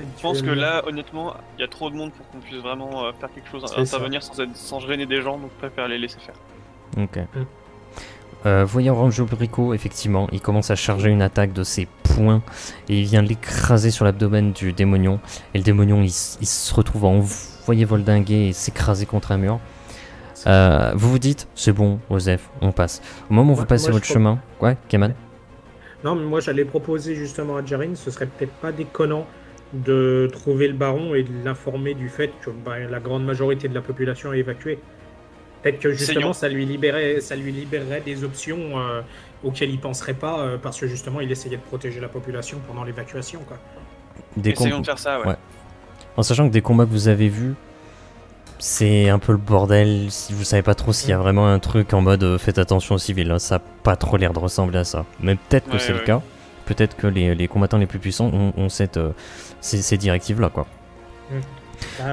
Je pense que là, honnêtement, il y a trop de monde pour qu'on puisse vraiment faire quelque chose, C'est intervenir sans gêner des gens, donc je préfère les laisser faire. Ok. voyez Orange Brico, effectivement, il commence à charger une attaque de ses poings et il vient l'écraser sur l'abdomen du démonion. Et le démonion, il se retrouve à envoyer voldinguer et s'écraser contre un mur. Vous vous dites, c'est bon, Osef, on passe. Au moment où vous passez votre chemin, ouais, Kemal. Non, mais moi j'allais proposer justement à Jarin, ce serait peut-être pas déconnant de trouver le baron et de l'informer du fait que la grande majorité de la population est évacuée. Peut-être que justement ça lui libérerait des options auxquelles il penserait pas parce que justement il essayait de protéger la population pendant l'évacuation, quoi. Essayons de faire ça, ouais. En sachant que des combats que vous avez vus, c'est un peu le bordel, si vous savez pas trop s'il y a vraiment un truc en mode faites attention aux civils, hein, ça n'a pas trop l'air de ressembler à ça. Mais peut-être que c'est le cas, peut-être que les combattants les plus puissants ont ces directives-là, quoi.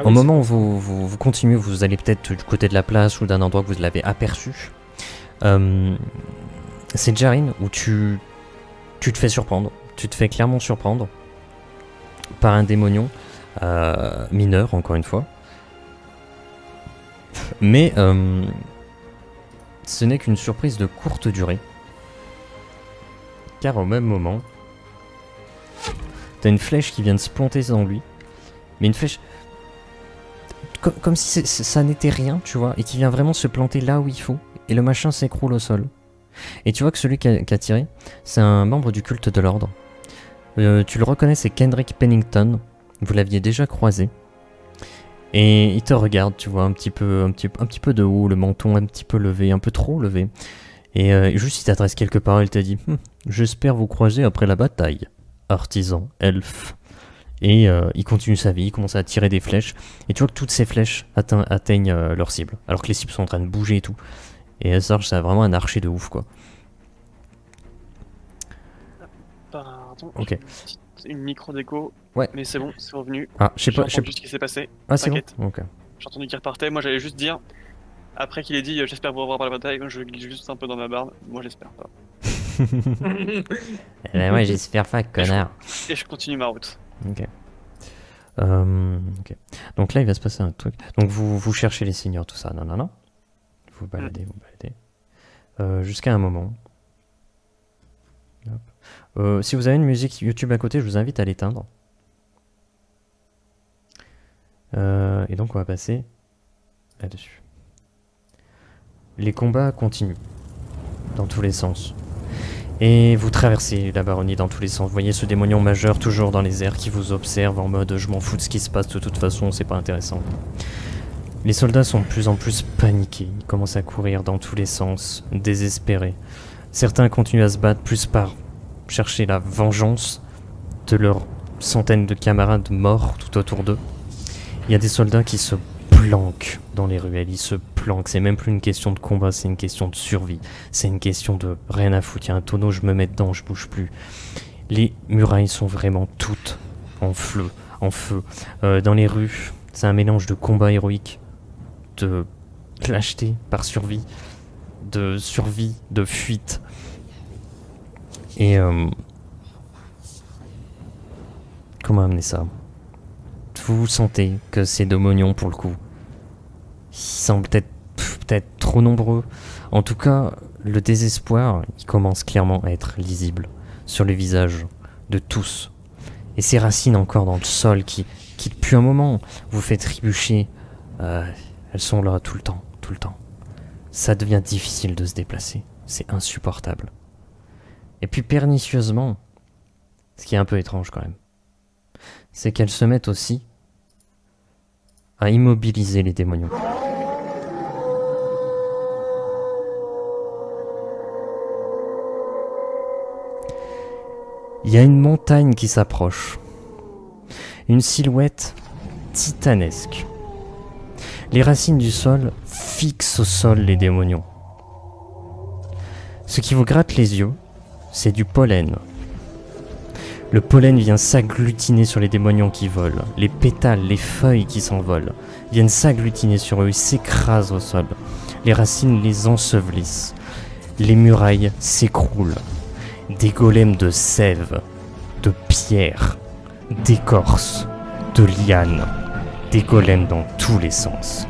Au moment où vous continuez, vous allez peut-être du côté de la place ou d'un endroit que vous l'avez aperçu. C'est Jarin où tu te fais surprendre, tu te fais clairement surprendre par un démonion mineur, encore une fois. Mais ce n'est qu'une surprise de courte durée. Car au même moment, t'as une flèche qui vient de se planter dans lui. Mais une flèche... Comme si ça n'était rien, tu vois. Et qui vient vraiment se planter là où il faut. Et le machin s'écroule au sol. Et tu vois que celui qui a tiré, c'est un membre du culte de l'ordre. Tu le reconnais, c'est Kendrick Pennington. Vous l'aviez déjà croisé. Et il te regarde, tu vois, un petit peu de haut, le menton un petit peu levé, un peu trop levé. Et juste il t'adresse quelques paroles, il t'a dit j'espère vous croiser après la bataille, artisan, elfe. Et il continue sa vie, il commence à tirer des flèches. Et tu vois que toutes ces flèches atteignent leur cible. Alors que les cibles sont en train de bouger et tout. Et Sarge, c'est vraiment un archer de ouf, quoi. Pardon, ok. Une micro déco, ouais. Mais c'est bon, c'est revenu. Ah, je sais pas ce qui s'est passé. Ah, c'est bon. Ok. J'ai entendu qu'il repartait. Moi, j'allais juste dire, après qu'il ait dit j'espère vous revoir par la bataille, je glisse juste un peu dans ma barbe. Moi, j'espère pas. Moi, j'espère pas, connard. Et je continue ma route. Ok. Ok. Donc là, il va se passer un truc. Donc vous cherchez les seigneurs, tout ça. Non. Vous baladez. Jusqu'à un moment. Hop. Si vous avez une musique YouTube à côté, je vous invite à l'éteindre. Et donc on va passer là-dessus. Les combats continuent dans tous les sens. Et vous traversez la baronnie dans tous les sens. Vous voyez ce démonion majeur toujours dans les airs qui vous observe en mode je m'en fous de ce qui se passe, de toute façon c'est pas intéressant. Les soldats sont de plus en plus paniqués. Ils commencent à courir dans tous les sens, désespérés. Certains continuent à se battre plus par chercher la vengeance de leurs centaines de camarades morts tout autour d'eux. Il y a des soldats qui se planquent dans les ruelles, ils se planquent. C'est même plus une question de combat, c'est une question de survie. C'est une question de rien à foutre. Il y a un tonneau, je me mets dedans, je bouge plus. Les murailles sont vraiment toutes en feu. Dans les rues, c'est un mélange de combat héroïque, de lâcheté par survie, de fuite. Et comment amener ça? Vous sentez que ces démonions, pour le coup, ils semblent peut-être trop nombreux. En tout cas, le désespoir, il commence clairement à être lisible sur les visages de tous. Et ces racines encore dans le sol qui depuis un moment vous fait trébucher, elles sont là tout le temps. Ça devient difficile de se déplacer. C'est insupportable. Et puis pernicieusement, ce qui est un peu étrange quand même, c'est qu'elles se mettent aussi à immobiliser les démonions. Il y a une montagne qui s'approche. Une silhouette titanesque. Les racines du sol fixent au sol les démonions. Ce qui vous gratte les yeux, c'est du pollen. Le pollen vient s'agglutiner sur les démonions qui volent. Les pétales, les feuilles qui s'envolent viennent s'agglutiner sur eux et s'écrasent au sol. Les racines les ensevelissent. Les murailles s'écroulent. Des golems de sève, de pierre, d'écorce, de lianes. Des golems dans tous les sens.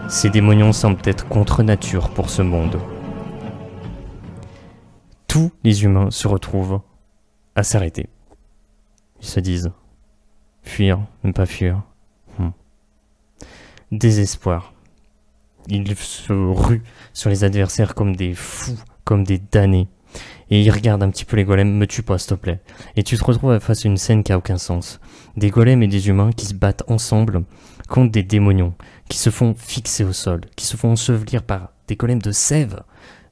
Ces démonions semblent être contre nature pour ce monde. tous les humains se retrouvent à s'arrêter. Ils se disent fuir, ne pas fuir. Désespoir. Ils se ruent sur les adversaires comme des fous, comme des damnés. Et ils regardent un petit peu les golems, me tue pas s'il te plaît. Et tu te retrouves face à une scène qui a aucun sens. Des golems et des humains qui se battent ensemble contre des démonions, qui se font fixer au sol, qui se font ensevelir par des golems de sève.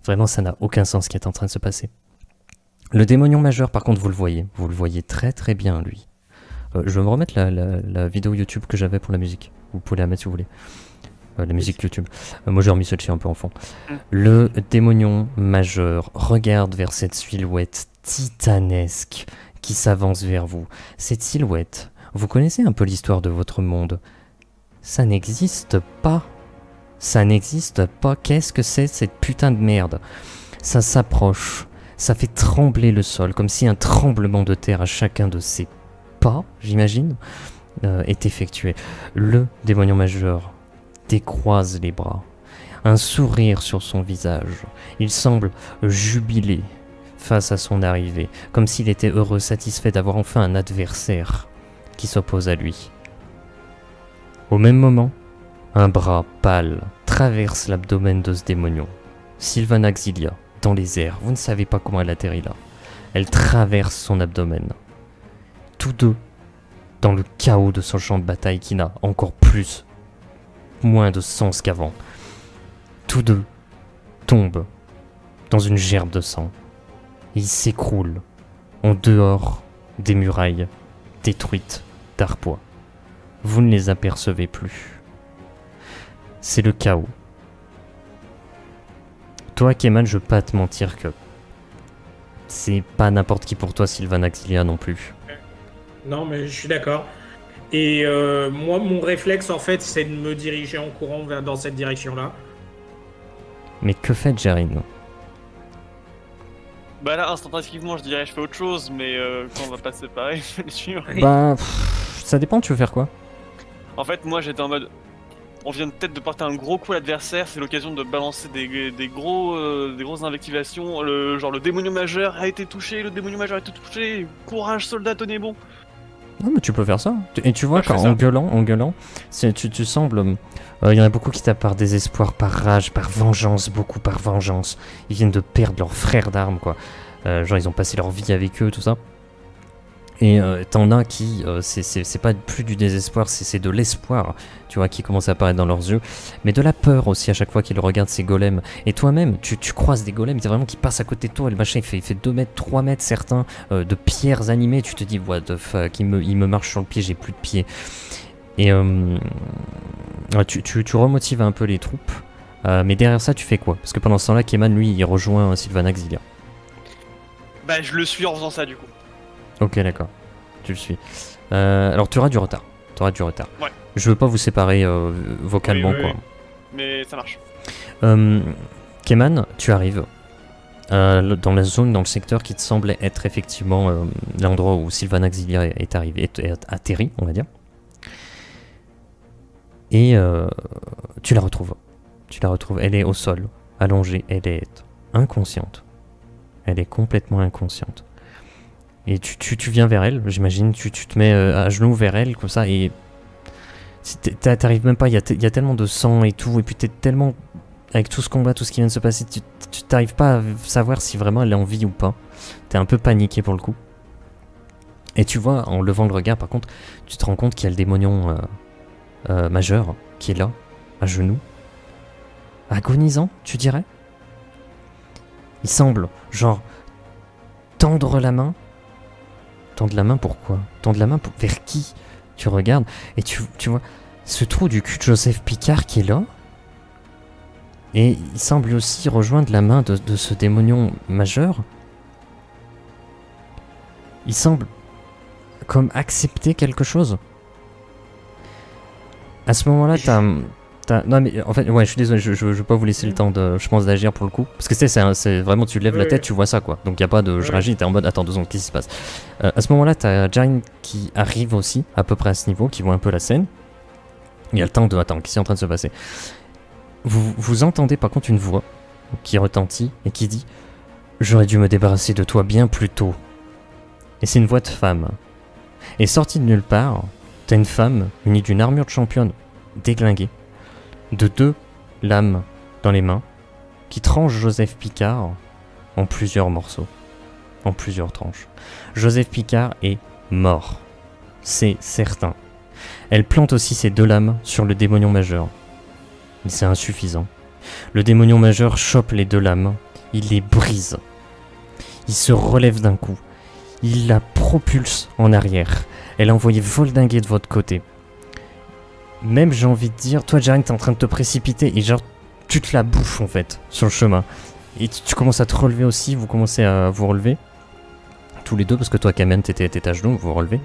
Vraiment, ça n'a aucun sens ce qui est en train de se passer. Le démonion majeur, par contre, vous le voyez très très bien, lui. Je vais me remettre la vidéo YouTube que j'avais pour la musique. Vous pouvez la mettre si vous voulez. La musique YouTube. Moi j'ai remis celle-ci un peu en fond. Le démonion majeur regarde vers cette silhouette titanesque qui s'avance vers vous. Cette silhouette, vous connaissez un peu l'histoire de votre monde. Ça n'existe pas. Ça n'existe pas. Qu'est-ce que c'est cette putain de merde? Ça s'approche. Ça fait trembler le sol, comme si un tremblement de terre à chacun de ses pas, j'imagine, est effectué. Le démonion majeur décroise les bras, un sourire sur son visage. Il semble jubilé face à son arrivée, comme s'il était heureux, satisfait d'avoir enfin un adversaire qui s'oppose à lui. Au même moment, un bras pâle traverse l'abdomen de ce démonion. Sylvana Xillia, dans les airs, vous ne savez pas comment elle atterrit là. Elle traverse son abdomen. Tous deux, dans le chaos de son champ de bataille qui n'a encore moins de sens qu'avant. Tous deux tombent dans une gerbe de sang. Ils s'écroulent en dehors des murailles détruites d'Arpois. Vous ne les apercevez plus. C'est le chaos. Toi, Keman, je veux pas te mentir que c'est pas n'importe qui pour toi, Sylvana Xillia non plus. Non, mais je suis d'accord. Et moi, mon réflexe, en fait, c'est de me diriger en courant dans cette direction-là. Mais que fait Jarine? Bah là, instinctivement, je dirais je fais autre chose, mais quand on va pas se séparer, je vais le suivre. Bah, ça dépend, tu veux faire quoi? En fait, moi, j'étais en mode... On vient peut-être de porter un gros coup à l'adversaire, c'est l'occasion de balancer des grosses invectivations. Genre, le démonion majeur a été touché, courage, soldat, tenez bon. Non, mais tu peux faire ça. Et tu vois, en gueulant, tu sembles... Il y en a beaucoup qui tapent par désespoir, par rage, par vengeance, beaucoup par vengeance. Ils viennent de perdre leur frère d'armes, quoi. Genre, ils ont passé leur vie avec eux, tout ça. Et t'en as qui, c'est pas plus du désespoir, c'est de l'espoir, tu vois, qui commence à apparaître dans leurs yeux. Mais de la peur aussi à chaque fois qu'ils regardent ces golems. Et toi-même, tu croises des golems, t'es vraiment qui passent à côté de toi, et le machin il fait 2 mètres, 3 mètres certains, de pierres animées, tu te dis, what the fuck, il me marche sur le pied, j'ai plus de pied. Et tu remotives un peu les troupes, mais derrière ça tu fais quoi? Parce que pendant ce temps-là, Keman, lui, il rejoint Sylvana Xillia. Bah je le suis en faisant ça du coup. Ok, d'accord. Tu le suis. Alors, tu auras du retard. Ouais. Je veux pas vous séparer vocalement, oui. quoi. Mais ça marche. Keman, tu arrives dans la zone, dans le secteur qui te semblait être effectivement l'endroit où Sylvana Xillia est arrivée, est atterri, on va dire. Et tu la retrouves. Elle est au sol, allongée. Elle est inconsciente. Elle est complètement inconsciente. Et tu viens vers elle, j'imagine, tu te mets à genoux vers elle, comme ça, et t'arrives même pas, il y a tellement de sang et tout, et puis t'es tellement, avec tout ce combat, tout ce qui vient de se passer, tu t'arrives pas à savoir si vraiment elle est en vie ou pas. T'es un peu paniqué pour le coup. Et tu vois, en levant le regard, par contre, tu te rends compte qu'il y a le démonion majeur qui est là, à genoux, agonisant, tu dirais. Il semble, genre, tendre la main. Tendre la main pourquoi? Tendre la main vers qui? Tu regardes et tu vois ce trou du cul de Joseph Picard qui est là. Et il semble aussi rejoindre la main de ce démonion majeur. Il semble comme accepter quelque chose. À ce moment-là, non mais en fait, ouais, je suis désolé, je veux pas vous laisser le temps je pense d'agir pour le coup. Parce que c'est vraiment, tu lèves la tête, tu vois ça quoi. Donc y a pas de, je réagis, t'es en mode, attends 2 secondes, qu'est-ce qui se passe? À ce moment-là, t'as Jarine qui arrive aussi, à peu près à ce niveau, qui voit un peu la scène. Il y a le temps de, attends, qu'est-ce qui est en train de se passer? Vous entendez par contre une voix qui retentit et qui dit: J'aurais dû me débarrasser de toi bien plus tôt. Et c'est une voix de femme. Et sortie de nulle part, t'as une femme munie d'une armure de championne déglinguée, de 2 lames dans les mains, qui tranche Joseph Picard en plusieurs morceaux, en plusieurs tranches. Joseph Picard est mort, c'est certain. Elle plante aussi ses 2 lames sur le démonion majeur. Mais c'est insuffisant. Le démonion majeur chope les 2 lames, il les brise. Il se relève d'un coup. Il la propulse en arrière. Elle a envoyé voldinguer de votre côté. Même, j'ai envie de dire, toi, Jaren, t'es en train de te précipiter et genre, tu te la bouffes en fait, sur le chemin. Et tu commences à te relever aussi, vous commencez à vous relever. Tous les deux, parce que toi, Kamen, t'étais à genoux, vous vous relevez.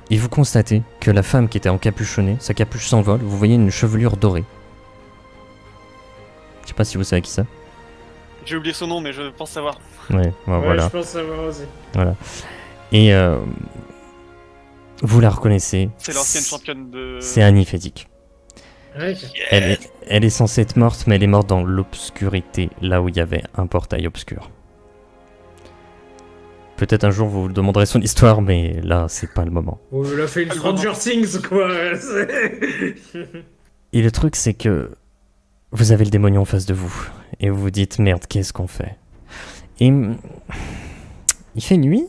Et vous constatez que la femme qui était encapuchonnée, sa capuche s'envole, vous voyez une chevelure dorée. Je sais pas si vous savez qui c'est. J'ai oublié son nom, mais je pense savoir. Ouais, voilà. Je pense savoir aussi. Voilà. Et vous la reconnaissez. C'est l'ancienne championne de... C'est Annie Fedic. Ouais. Elle est censée être morte, mais elle est morte dans l'obscurité, là où il y avait un portail obscur. Peut-être un jour vous vous demanderez son histoire, mais là, c'est pas le moment. On a fait une Stranger Things, quoi. Et le truc, c'est que vous avez le démonion en face de vous, et vous vous dites, merde, qu'est-ce qu'on fait? Et il fait nuit,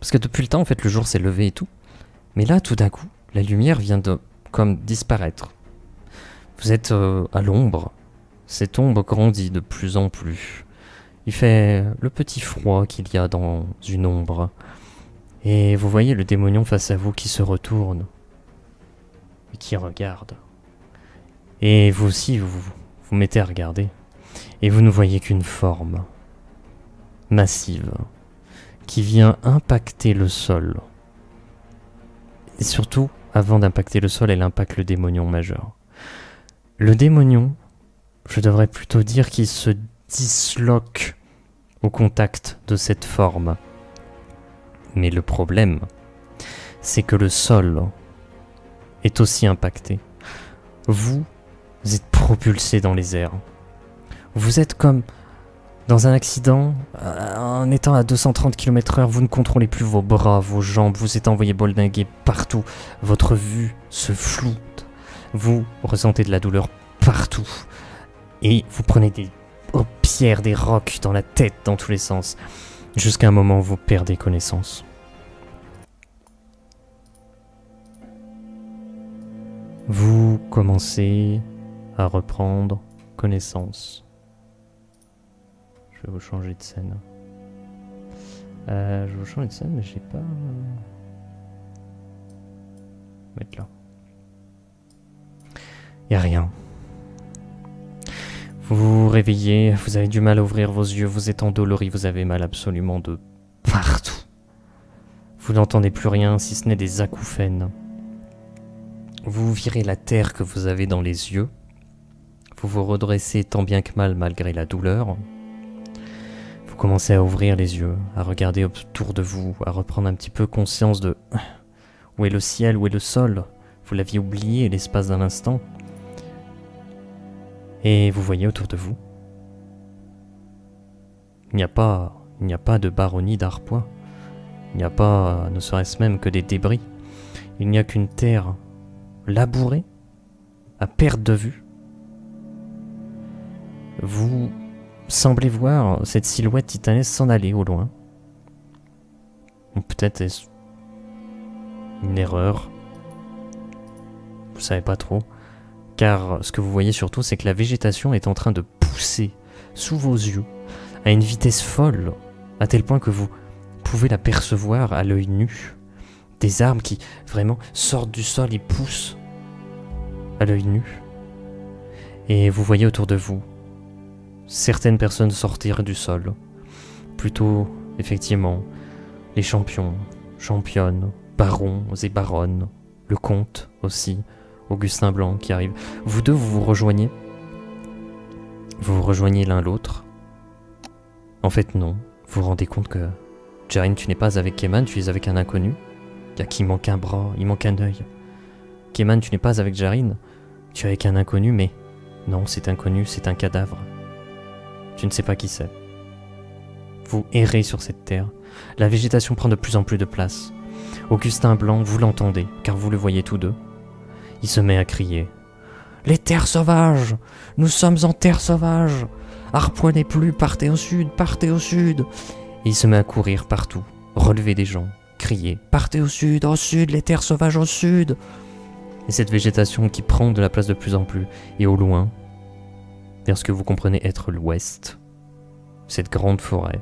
parce que depuis le temps, en fait, le jour s'est levé et tout. Mais là, tout d'un coup, la lumière vient de, comme, disparaître. Vous êtes à l'ombre. Cette ombre grandit de plus en plus. Il fait le petit froid qu'il y a dans une ombre. Et vous voyez le démonion face à vous qui se retourne. Et qui regarde. Et vous aussi, vous mettez à regarder. Et vous ne voyez qu'une forme massive qui vient impacter le sol. Et surtout, avant d'impacter le sol, elle impacte le démonion majeur. Le démonion, je devrais plutôt dire qu'il se disloque au contact de cette forme. Mais le problème, c'est que le sol est aussi impacté. Vous êtes propulsé dans les airs. Vous êtes comme dans un accident, en étant à 230 km/h, vous ne contrôlez plus vos bras, vos jambes, vous êtes envoyé boldinguer partout. Votre vue se floute. Vous ressentez de la douleur partout. Et vous prenez des pierres, des rocs dans la tête, dans tous les sens. Jusqu'à un moment où vous perdez connaissance. Vous commencez à reprendre connaissance. Je vais vous changer de scène. Je vais vous changer de scène, mais j'ai pas... mettre là. Y a rien. Vous vous réveillez, vous avez du mal à ouvrir vos yeux, vous êtes endolori, vous avez mal absolument de partout. Vous n'entendez plus rien si ce n'est des acouphènes. Vous virez la terre que vous avez dans les yeux. Vous vous redressez tant bien que mal malgré la douleur. Vous commencez à ouvrir les yeux, à regarder autour de vous, à reprendre un petit peu conscience de où est le ciel, où est le sol. Vous l'aviez oublié l'espace d'un instant. Et vous voyez autour de vous, il n'y a pas de baronnie d'Arpois. Il n'y a pas, ne serait-ce même que des débris. Il n'y a qu'une terre labourée, à perte de vue. Vous semblez voir cette silhouette titanesque s'en aller au loin. Ou peut-être est-ce une erreur. Vous savez pas trop. Car ce que vous voyez surtout, c'est que la végétation est en train de pousser sous vos yeux à une vitesse folle, à tel point que vous pouvez la percevoir à l'œil nu. Des arbres qui vraiment sortent du sol et poussent à l'œil nu. Et vous voyez autour de vous certaines personnes sortir du sol. Plutôt, effectivement, les champions, championnes, barons et baronnes, le comte aussi, Augustin Blanc qui arrive. Vous deux, vous vous rejoignez. Vous vous rejoignez l'un l'autre. En fait, non. Vous vous rendez compte que Jaren, tu n'es pas avec Keman, tu es avec un inconnu. Il y a qui manque un bras, il manque un œil. Keman, tu n'es pas avec Jaren, tu es avec un inconnu, mais non, cet inconnu, c'est un cadavre. Tu ne sais pas qui c'est. Vous errez sur cette terre. La végétation prend de plus en plus de place. Augustin Blanc, vous l'entendez, car vous le voyez tous deux. Il se met à crier. « Les terres sauvages! Nous sommes en terre sauvage! Arpois n'est plus, partez au sud, partez au sud !» Et il se met à courir partout, relever des gens, crier « Partez au sud, les terres sauvages au sud !» Et cette végétation qui prend de la place de plus en plus, et au loin, vers ce que vous comprenez être l'ouest, cette grande forêt,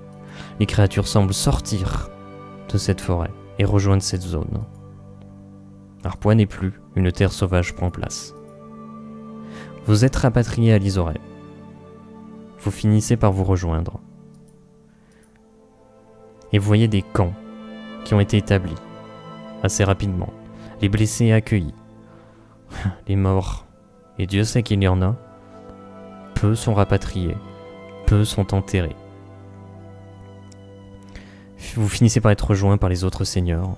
les créatures semblent sortir de cette forêt et rejoindre cette zone. Arpois n'est plus, une terre sauvage prend place. Vous êtes rapatrié à Lizoret. Vous finissez par vous rejoindre. Et vous voyez des camps qui ont été établis assez rapidement. Les blessés accueillis. Les morts, et Dieu sait qu'il y en a, peu sont rapatriés, peu sont enterrés. Vous finissez par être rejoints par les autres seigneurs.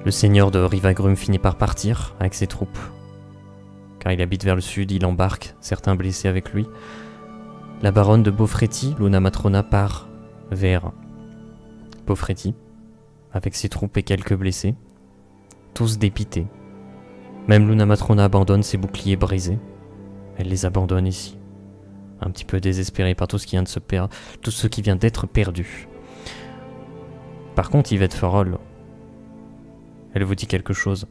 Le seigneur de Rivagrum finit par partir avec ses troupes. Car il habite vers le sud, il embarque certains blessés avec lui. La baronne de Beaufretti, Luna Matrona, part vers Beaufretti, avec ses troupes et quelques blessés, tous dépités. Même Luna Matrona abandonne ses boucliers brisés. Elle les abandonne ici, un petit peu désespérée par tout ce qui vient de se perdre, tout ce qui vient d'être perdu. Par contre, Yvette Farol, elle vous dit quelque chose.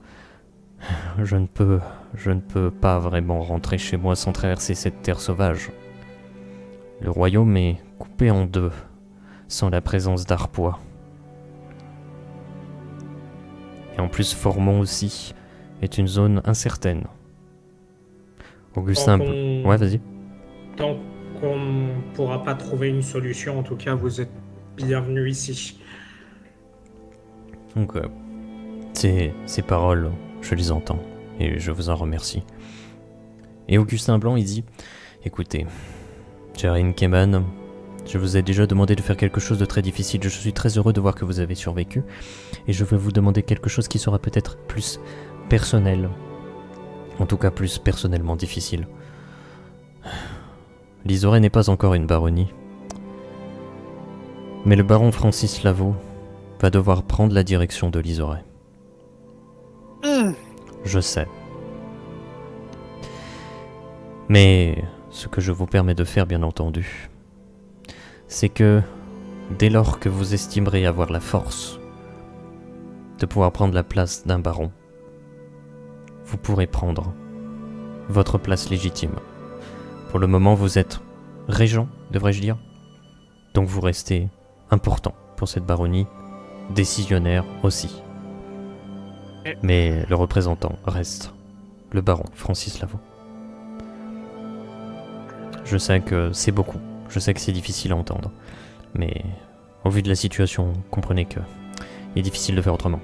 Je ne peux pas vraiment rentrer chez moi sans traverser cette terre sauvage. Le royaume est coupé en deux, sans la présence d'Arpois. Et en plus, Formont aussi est une zone incertaine. Augustin... Ouais, vas-y. Tant qu'on ne pourra pas trouver une solution, en tout cas, vous êtes bienvenus ici. Donc, ces paroles, je les entends, et je vous en remercie. Et Augustin Blanc, il dit, écoutez, Jarine Keman, je vous ai déjà demandé de faire quelque chose de très difficile, je suis très heureux de voir que vous avez survécu, et je vais vous demander quelque chose qui sera peut-être plus personnel, en tout cas plus personnellement difficile. Lizoret n'est pas encore une baronnie, mais le baron Francis Lavaux va devoir prendre la direction de Lizoret. Je sais. Mais ce que je vous permets de faire, bien entendu, c'est que dès lors que vous estimerez avoir la force de pouvoir prendre la place d'un baron, vous pourrez prendre votre place légitime. Pour le moment, vous êtes régent, devrais-je dire. Donc vous restez important pour cette baronnie, décisionnaire aussi. Mais le représentant reste le baron Francis Lavaux. Je sais que c'est beaucoup, je sais que c'est difficile à entendre, mais au vu de la situation, comprenez que il est difficile de faire autrement.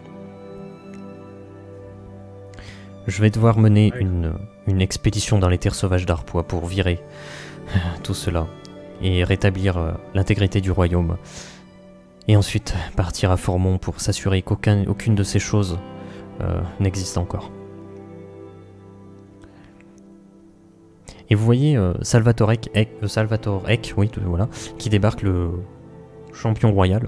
Je vais devoir mener une expédition dans les terres sauvages d'Arpois pour virer tout cela et rétablir l'intégrité du royaume. Et ensuite partir à Formont pour s'assurer qu'aucune de ces choses n'existe encore. Et vous voyez Salvatore Eck, oui, voilà, qui débarque, le champion royal.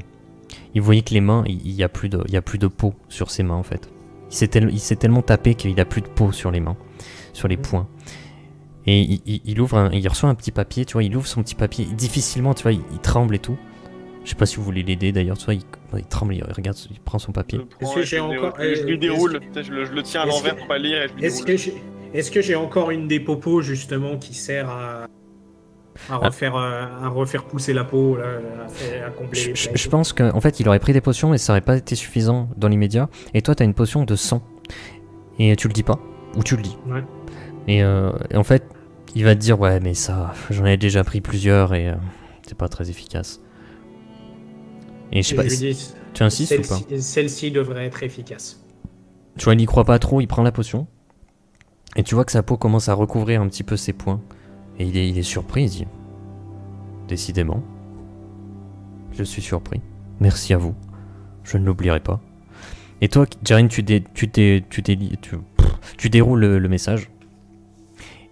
Et vous voyez que les mains, il y a plus de peau sur ses mains en fait. Il s'est tellement tapé qu'il a plus de peau sur les mains, sur les poings. Et il reçoit un petit papier, tu vois, il ouvre son petit papier, difficilement, tu vois, il tremble et tout. Je sais pas si vous voulez l'aider d'ailleurs, tu vois, il tremble, il regarde, il prend son papier. Je lui déroule, je le tiens à l'envers pour pas lire et je lui déroule. Est-ce que j'ai encore une des popos justement qui sert à refaire pousser la peau, là, à combler les plaies. Je pense qu'en fait il aurait pris des potions mais ça aurait pas été suffisant dans l'immédiat. Et toi t'as une potion de sang. Et tu le dis pas, ou tu le dis. Ouais. Et en fait il va te dire ouais mais ça, j'en ai déjà pris plusieurs et c'est pas très efficace. Et je sais pas, tu insistes ou pas? Celle-ci devrait être efficace. Tu vois, il y croit pas trop, il prend la potion. Et tu vois que sa peau commence à recouvrir un petit peu ses poings. Et il est surpris, il dit décidément, je suis surpris. Merci à vous, je ne l'oublierai pas. Et toi, Jarine, tu déroules le message.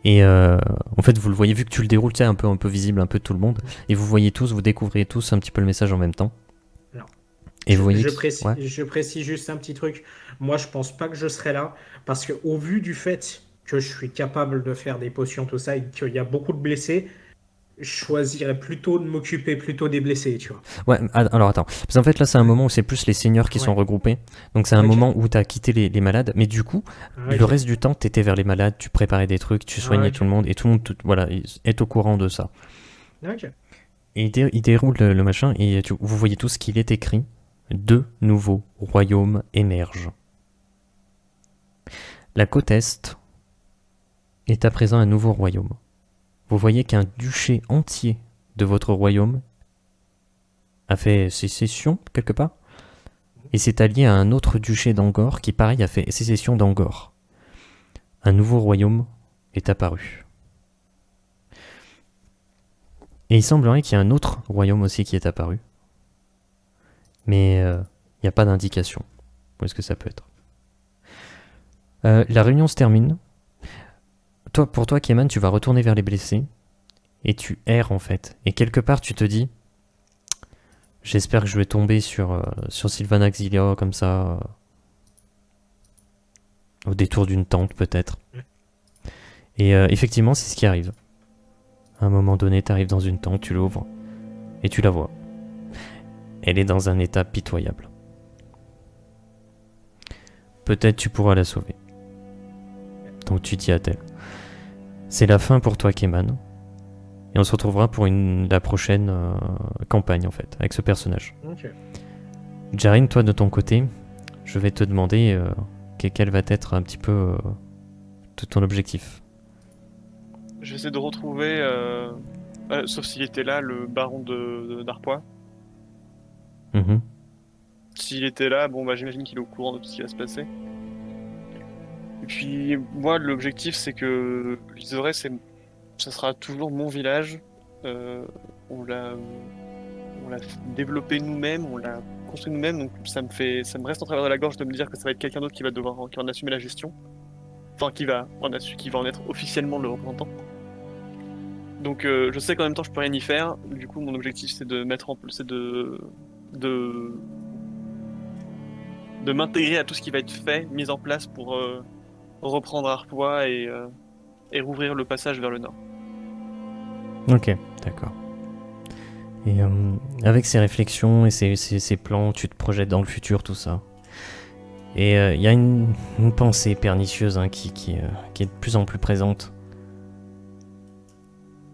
Et en fait, vous le voyez, vu que tu le déroules, c'est un peu visible, un peu tout le monde. Et vous voyez tous, vous découvrez tous un petit peu le message en même temps. Alors, Et vous voyez je précise juste un petit truc. Moi, je pense pas que je serai là parce que au vu du fait que je suis capable de faire des potions, tout ça, et qu'il y a beaucoup de blessés, je choisirais plutôt de m'occuper plutôt des blessés, tu vois. Ouais, alors attends. Parce qu'en fait, là, c'est un moment où c'est plus les seigneurs qui sont regroupés. Donc, c'est un moment où tu as quitté les malades. Mais du coup, le reste du temps, tu étais vers les malades, tu préparais des trucs, tu soignais tout le monde. Et tout le monde voilà, est au courant de ça. Ok. Et il déroule le machin. Et vous voyez tout ce qu'il est écrit. 2 nouveaux royaumes émergent. La côte Est est à présent un nouveau royaume. Vous voyez qu'un duché entier de votre royaume a fait sécession quelque part et s'est allié à un autre duché d'Angor qui pareil a fait sécession d'Angor. Un nouveau royaume est apparu. Et il semblerait qu'il y ait un autre royaume aussi qui est apparu. Mais il n'y a pas d'indication. Où est-ce que ça peut être? La réunion se termine. Pour toi, Keman, tu vas retourner vers les blessés et tu erres en fait. Et quelque part, tu te dis, j'espère que je vais tomber sur Sylvana Xilia comme ça, au détour d'une tente peut-être. Et effectivement, c'est ce qui arrive. À un moment donné, tu arrives dans une tente, tu l'ouvres et tu la vois. Elle est dans un état pitoyable. Peut-être tu pourras la sauver. Donc tu t'y attelles. C'est la fin pour toi, Keman. Et on se retrouvera pour la prochaine campagne, en fait, avec ce personnage. Ok. Jarin, toi, de ton côté, je vais te demander quel va être un petit peu ton objectif. J'essaie de retrouver, sauf s'il était là, le baron d'Arpois. Mhm. S'il était là, bon bah j'imagine qu'il est au courant de tout ce qui va se passer. Et puis moi l'objectif c'est que l'Isoré ça sera toujours mon village. On l'a développé nous-mêmes, on l'a construit nous-mêmes, donc ça me reste en travers de la gorge de me dire que ça va être quelqu'un d'autre qui va en assumer la gestion. Enfin qui va en être officiellement le représentant. Donc je sais qu'en même temps je peux rien y faire. Du coup mon objectif c'est de m'intégrer à tout ce qui va être fait, mis en place pour reprendre Arpois et rouvrir le passage vers le nord. Ok, d'accord. Et avec ces réflexions et ces plans, tu te projettes dans le futur, tout ça. Et il y a une pensée pernicieuse qui est de plus en plus présente.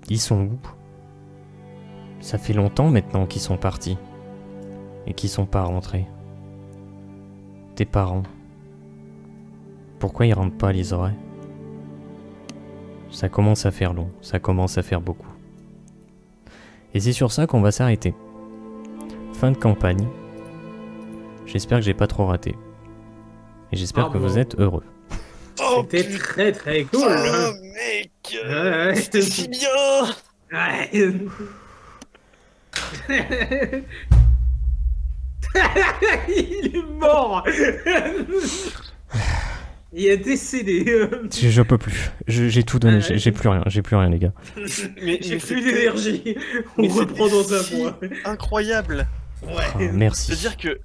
Ils sont où? Ça fait longtemps maintenant qu'ils sont partis. Et qu'ils sont pas rentrés. Tes parents. Pourquoi ils rentrent pas, l'Isoré? Ça commence à faire long, ça commence à faire beaucoup. Et c'est sur ça qu'on va s'arrêter. Fin de campagne. J'espère que j'ai pas trop raté. Et j'espère que vous êtes heureux. C'était très très cool. Oh mec, c'était si bien. Ouais. Il est mort. Il est décédé. Je peux plus. J'ai tout donné. J'ai plus rien, les gars. Mais j'ai plus d'énergie. On reprend dans un mois. Incroyable. Ouais. Oh, merci. C'est-à-dire que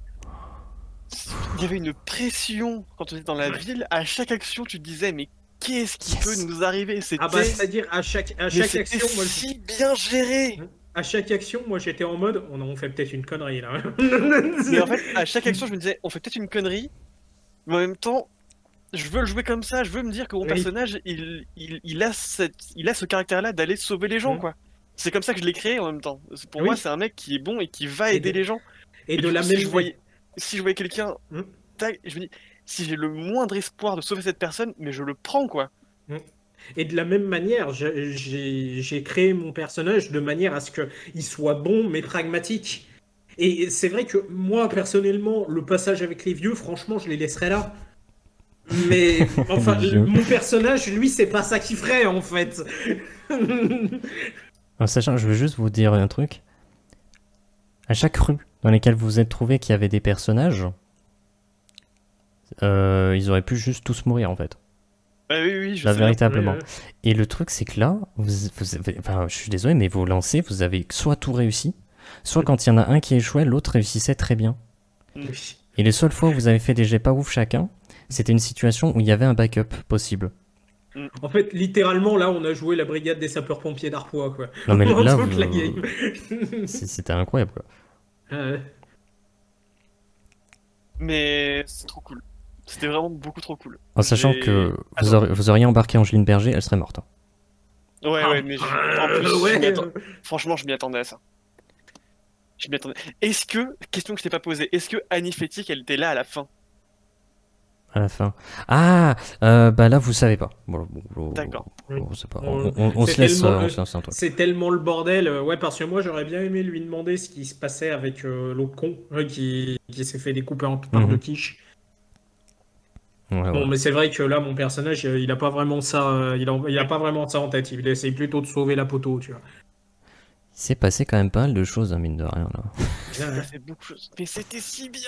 il y avait une pression quand on était dans la ville. À chaque action, tu te disais mais qu'est-ce qui peut nous arriver? Ah bah c'est-à-dire à chaque action, moi si bien géré. À chaque action, moi j'étais en mode on fait peut-être une connerie là. Mais en fait, à chaque action, je me disais on fait peut-être une connerie, mais en même temps, je veux le jouer comme ça. Je veux me dire que mon personnage, il a ce caractère-là d'aller sauver les gens, quoi. C'est comme ça que je l'ai créé en même temps. Pour moi, c'est un mec qui est bon et qui va aider les gens. Et de la même si je voyais quelqu'un, je me dis, si j'ai le moindre espoir de sauver cette personne, mais je le prends, quoi. Et de la même manière, j'ai créé mon personnage de manière à ce qu'il soit bon mais pragmatique. Et c'est vrai que moi, personnellement, le passage avec les vieux, franchement, je les laisserais là. Mais enfin, mon personnage, lui, c'est pas ça qu'il ferait, en fait. En sachant, je veux juste vous dire un truc. À chaque rue dans lesquelles vous vous êtes trouvé qu'il y avait des personnages, ils auraient pu juste tous mourir, en fait. Oui, oui, je Là, sais bien. véritablement. Ouais. Et le truc, c'est que là, enfin, je suis désolé, mais vous lancez, vous avez soit tout réussi, soit quand il y en a un qui échouait, l'autre réussissait très bien. Oui. Et les seules fois où vous avez fait des jets pas ouf chacun, c'était une situation où il y avait un backup possible. En fait, littéralement, là, on a joué la brigade des sapeurs-pompiers d'Arpois, quoi. Non, mais là, Toute la vous- game. c'était incroyable, quoi. Euh, Mais c'est trop cool. C'était vraiment beaucoup trop cool. En sachant J'ai que adoré. vous auriez embarqué Angeline Berger, elle serait morte. Hein. Ouais, ouais, mais en plus, ouais. franchement, je m'y attendais à ça. Je m'y attendais. Est-ce que, question que je t'ai pas posée, est-ce que Annie Fétic, elle était là à la fin? À la fin. Ah, bah là, vous savez pas. D'accord. On sait pas. On- On c'est se laisse, tellement- on se lance un truc. C'est tellement le bordel. Ouais, parce que moi, j'aurais bien aimé lui demander ce qui se passait avec l'autre con qui s'est fait découper en parts de Mhm. quiche. Ouais, Bon, voilà. mais c'est vrai que là, mon personnage, il a pas vraiment ça, il a pas vraiment ça en tête. Il essaye plutôt de sauver la poteau, tu vois. Il s'est passé quand même pas mal de choses, hein, mine de rien, là. Ça fait beaucoup de choses. Mais c'était si bien!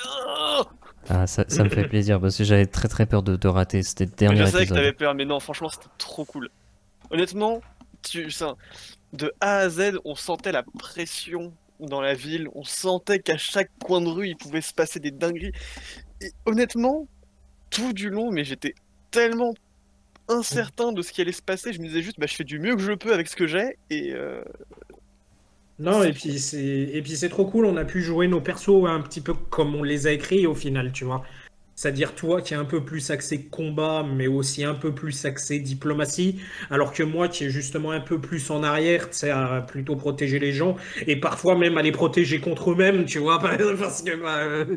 Ah, ça me fait plaisir, parce que j'avais très très peur de rater. C'était le Mais dernier je savais que épisode. t'avais peur, mais non, franchement, c'était trop cool. Honnêtement, de A à Z, on sentait la pression dans la ville, on sentait qu'à chaque coin de rue, il pouvait se passer des dingueries. Et honnêtement, tout du long, mais j'étais tellement incertain de ce qui allait se passer, je me disais juste, bah, je fais du mieux que je peux avec ce que j'ai, et Non, et puis c'est trop cool. On a pu jouer nos persos un petit peu comme on les a écrits au final, tu vois. C'est-à-dire toi qui est un peu plus axé combat, mais aussi un peu plus axé diplomatie, alors que moi qui est justement un peu plus en arrière, tu sais, à plutôt protéger les gens, et parfois même à les protéger contre eux-mêmes, tu vois, parce que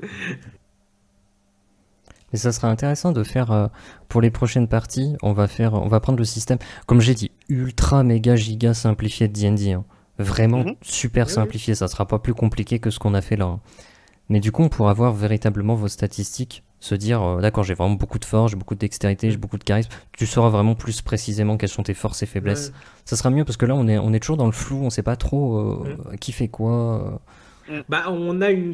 Mais ça sera intéressant de faire pour les prochaines parties. On va prendre le système, comme j'ai dit, ultra méga giga simplifié de D&D. Hein. Vraiment Mhm. super Oui, simplifié. Ça sera pas plus compliqué que ce qu'on a fait là. Hein. Mais du coup, on pourra voir véritablement vos statistiques. Se dire, d'accord, j'ai vraiment beaucoup de force, j'ai beaucoup de dextérité, j'ai beaucoup de charisme. Tu sauras vraiment plus précisément quelles sont tes forces et faiblesses. Ça sera mieux parce que là, on est toujours dans le flou. On sait pas trop qui fait quoi. bah, on a une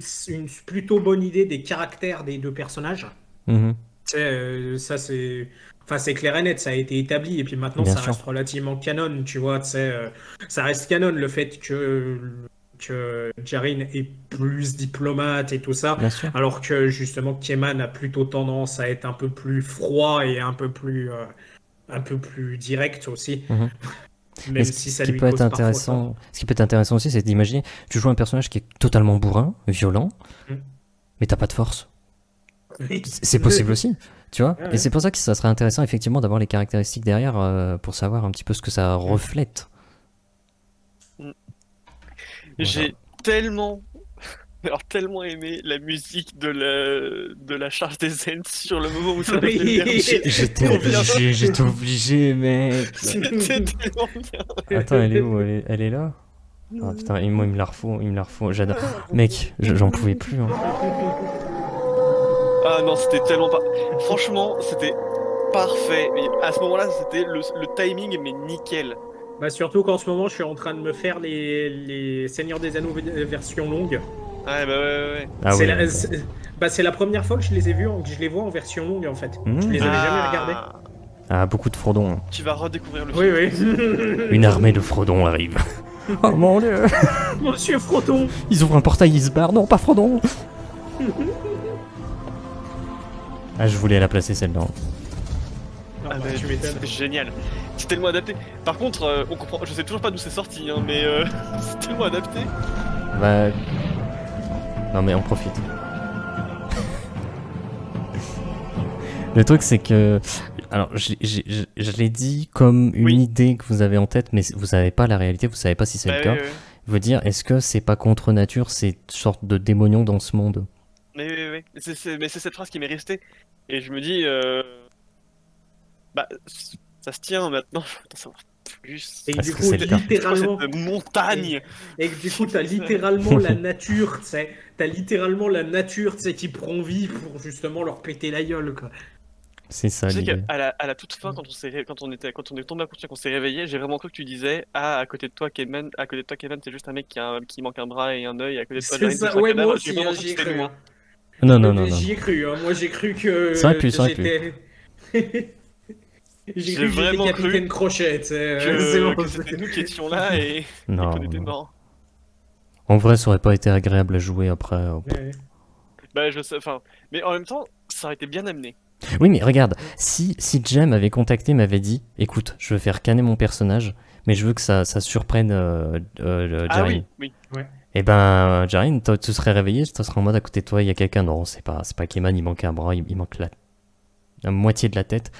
plutôt bonne idée des caractères des deux personnages. Mhm. Tu sais, ça c'est. Enfin, c'est clair et net, ça a été établi, et puis maintenant Bien ça sûr. reste relativement canon, tu vois, tu sais, ça reste canon le fait que Jarin est plus diplomate et tout ça, Bien sûr. alors que justement Keman a plutôt tendance à être un peu plus froid et un peu plus direct aussi, Mhm. même Et si ça ce qui lui peut être cause parfois intéressant, ce qui peut être intéressant aussi, c'est d'imaginer, tu joues un personnage qui est totalement bourrin, violent, Mm. mais t'as pas de force. tort. C'est possible aussi, tu vois. Ouais, Et ouais. c'est pour ça que ça serait intéressant effectivement d'avoir les caractéristiques derrière pour savoir un petit peu ce que ça reflète. Voilà. j'ai tellement, alors tellement aimé la musique de la charge des Ents sur le moment où ça l'a fait Oui. émerger. J'étais obligé, mec. C'était tellement bien. Attends, elle est où? Elle est là? Ah putain, et moi il me la refaut, j'adore. Mec, j'en pouvais plus. Hein. Ah non, c'était tellement pas. Franchement, c'était parfait. Mais à ce moment-là, c'était le timing, mais nickel. Bah surtout qu'en ce moment je suis en train de me faire les Seigneurs des Anneaux version longue. Ouais, bah ouais. Ah C'est ouais. c'est la première fois que je les ai vus, que je les vois en version longue en fait. Mmh. Je les avais jamais regardés. Ah, beaucoup de Frodon. Hein. Tu vas redécouvrir le Oui, film. oui. Une armée de Frodon arrive. Oh mon dieu. Monsieur Frodon. Ils ouvrent un portail, ils se barrent. Non, pas Frodon. Ah, je voulais la placer celle-là. Ah, Ah, bah, mais tu m'étonnes. c'est génial. C'est tellement adapté. Par contre, on comprend. Je sais toujours pas d'où c'est sorti, hein, mais c'est tellement adapté. Bah. Non, mais on profite. Le truc, c'est que. Alors, je l'ai dit comme une Oui. idée que vous avez en tête, mais vous savez pas la réalité, vous savez pas si c'est Bah le cas. ouais. Vous dire, est-ce que c'est pas contre nature, c'est une sorte de démonion dans ce monde? Mais mais c'est cette phrase qui m'est restée. Et je me dis, bah, ça se tient maintenant. Je veux en savoir plus. Et Est-ce du que coup, c'est le cas? C'est quoi littéralement, cette montagne? et du coup, t'as littéralement la nature, tu sais. T'as littéralement la nature, tu sais, qui prend vie pour justement leur péter la gueule, quoi. C'est ça Tu sais l'idée. qu'à à la toute fin, quand on est tombé à coucher, qu'on s'est réveillé, j'ai vraiment cru que tu disais, ah, à côté de toi, Kevin, c'est juste un mec qui manque un bras et un œil. À côté de toi, C'est Jarin, c'est ça, juste un ouais, cadavre. moi J'ai aussi, vraiment hein, cru que j'y ai c'était cru. nous, Hein. Non, non, non, non. J'y ai cru, hein. Moi j'ai cru que Ça aurait pu, ça aurait pu. j'étais. J'ai J'ai cru que j'étais vraiment Capitaine cru Crochet, c'est que bon. c'était nous qui étions là et Non, qu'on était non. morts. En vrai, ça aurait pas été agréable à jouer après. Ouais. Bah je sais, enfin, mais en même temps, ça aurait été bien amené. Oui, mais regarde, si Jem m'avait contacté, m'avait dit, écoute, je veux faire canner mon personnage, mais je veux que ça surprenne Ah Jarin. oui. Et ben, Jarin, tu serais réveillé, tu serais en mode à côté de toi, il y a quelqu'un. Non, c'est pas Keman, il manque un bras, il manque la moitié de la tête.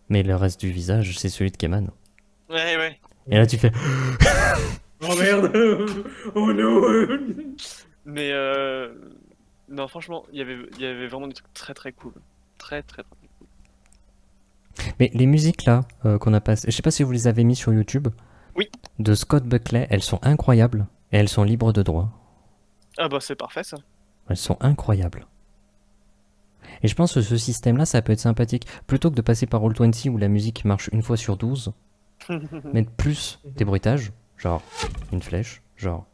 Mais le reste du visage, c'est celui de Keman. Ouais. Et là, tu fais. Oh merde. Oh non. Mais non, franchement, il y avait vraiment des trucs très très cool. Très très très cool. Mais les musiques là qu'on a passées, je sais pas si vous les avez mis sur YouTube. Oui. De Scott Buckley, elles sont incroyables et elles sont libres de droit. Ah bah c'est parfait ça. Elles sont incroyables. Et je pense que ce système-là, ça peut être sympathique. Plutôt que de passer par Roll20 où la musique marche une fois sur 12, mettre plus des bruitages, genre une flèche, genre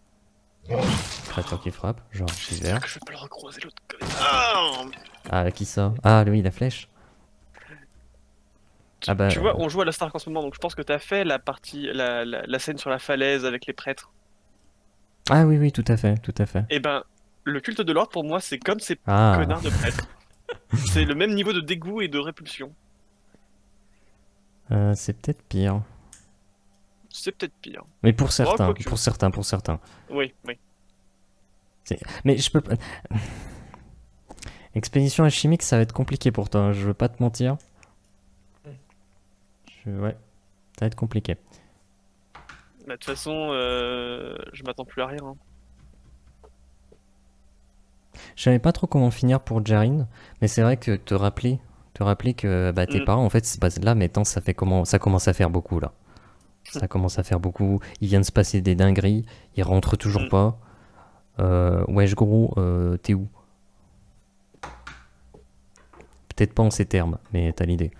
créature qui frappe, genre vert. Je vais pas le recroiser l'autre connard. Ah, qui ça? Ah, lui, la flèche. Ah bah, Tu vois, on joue à la Stark en ce moment, donc je pense que t'as fait la partie, la scène sur la falaise avec les prêtres. Ah oui, oui, tout à fait, tout à fait. Et ben, le culte de l'ordre pour moi, c'est comme ces Ah, connards de prêtres. C'est le même niveau de dégoût et de répulsion. c'est peut-être pire. C'est peut-être pire. Mais pour certains, quoique. pour certains. Oui. Mais je peux pas. Expédition alchimique, ça va être compliqué pour toi, hein, je veux pas te mentir. Ouais, ça va être compliqué. Bah, de toute façon, je m'attends plus à rien. Hein. Je savais pas trop comment finir pour Jarin, mais c'est vrai que te rappeler que bah, tes parents, en fait, là maintenant, ça commence à faire beaucoup là. Ça commence à faire beaucoup. Il vient de se passer des dingueries, il rentre toujours pas. Wesh gros, t'es où? Peut-être pas en ces termes, mais t'as l'idée.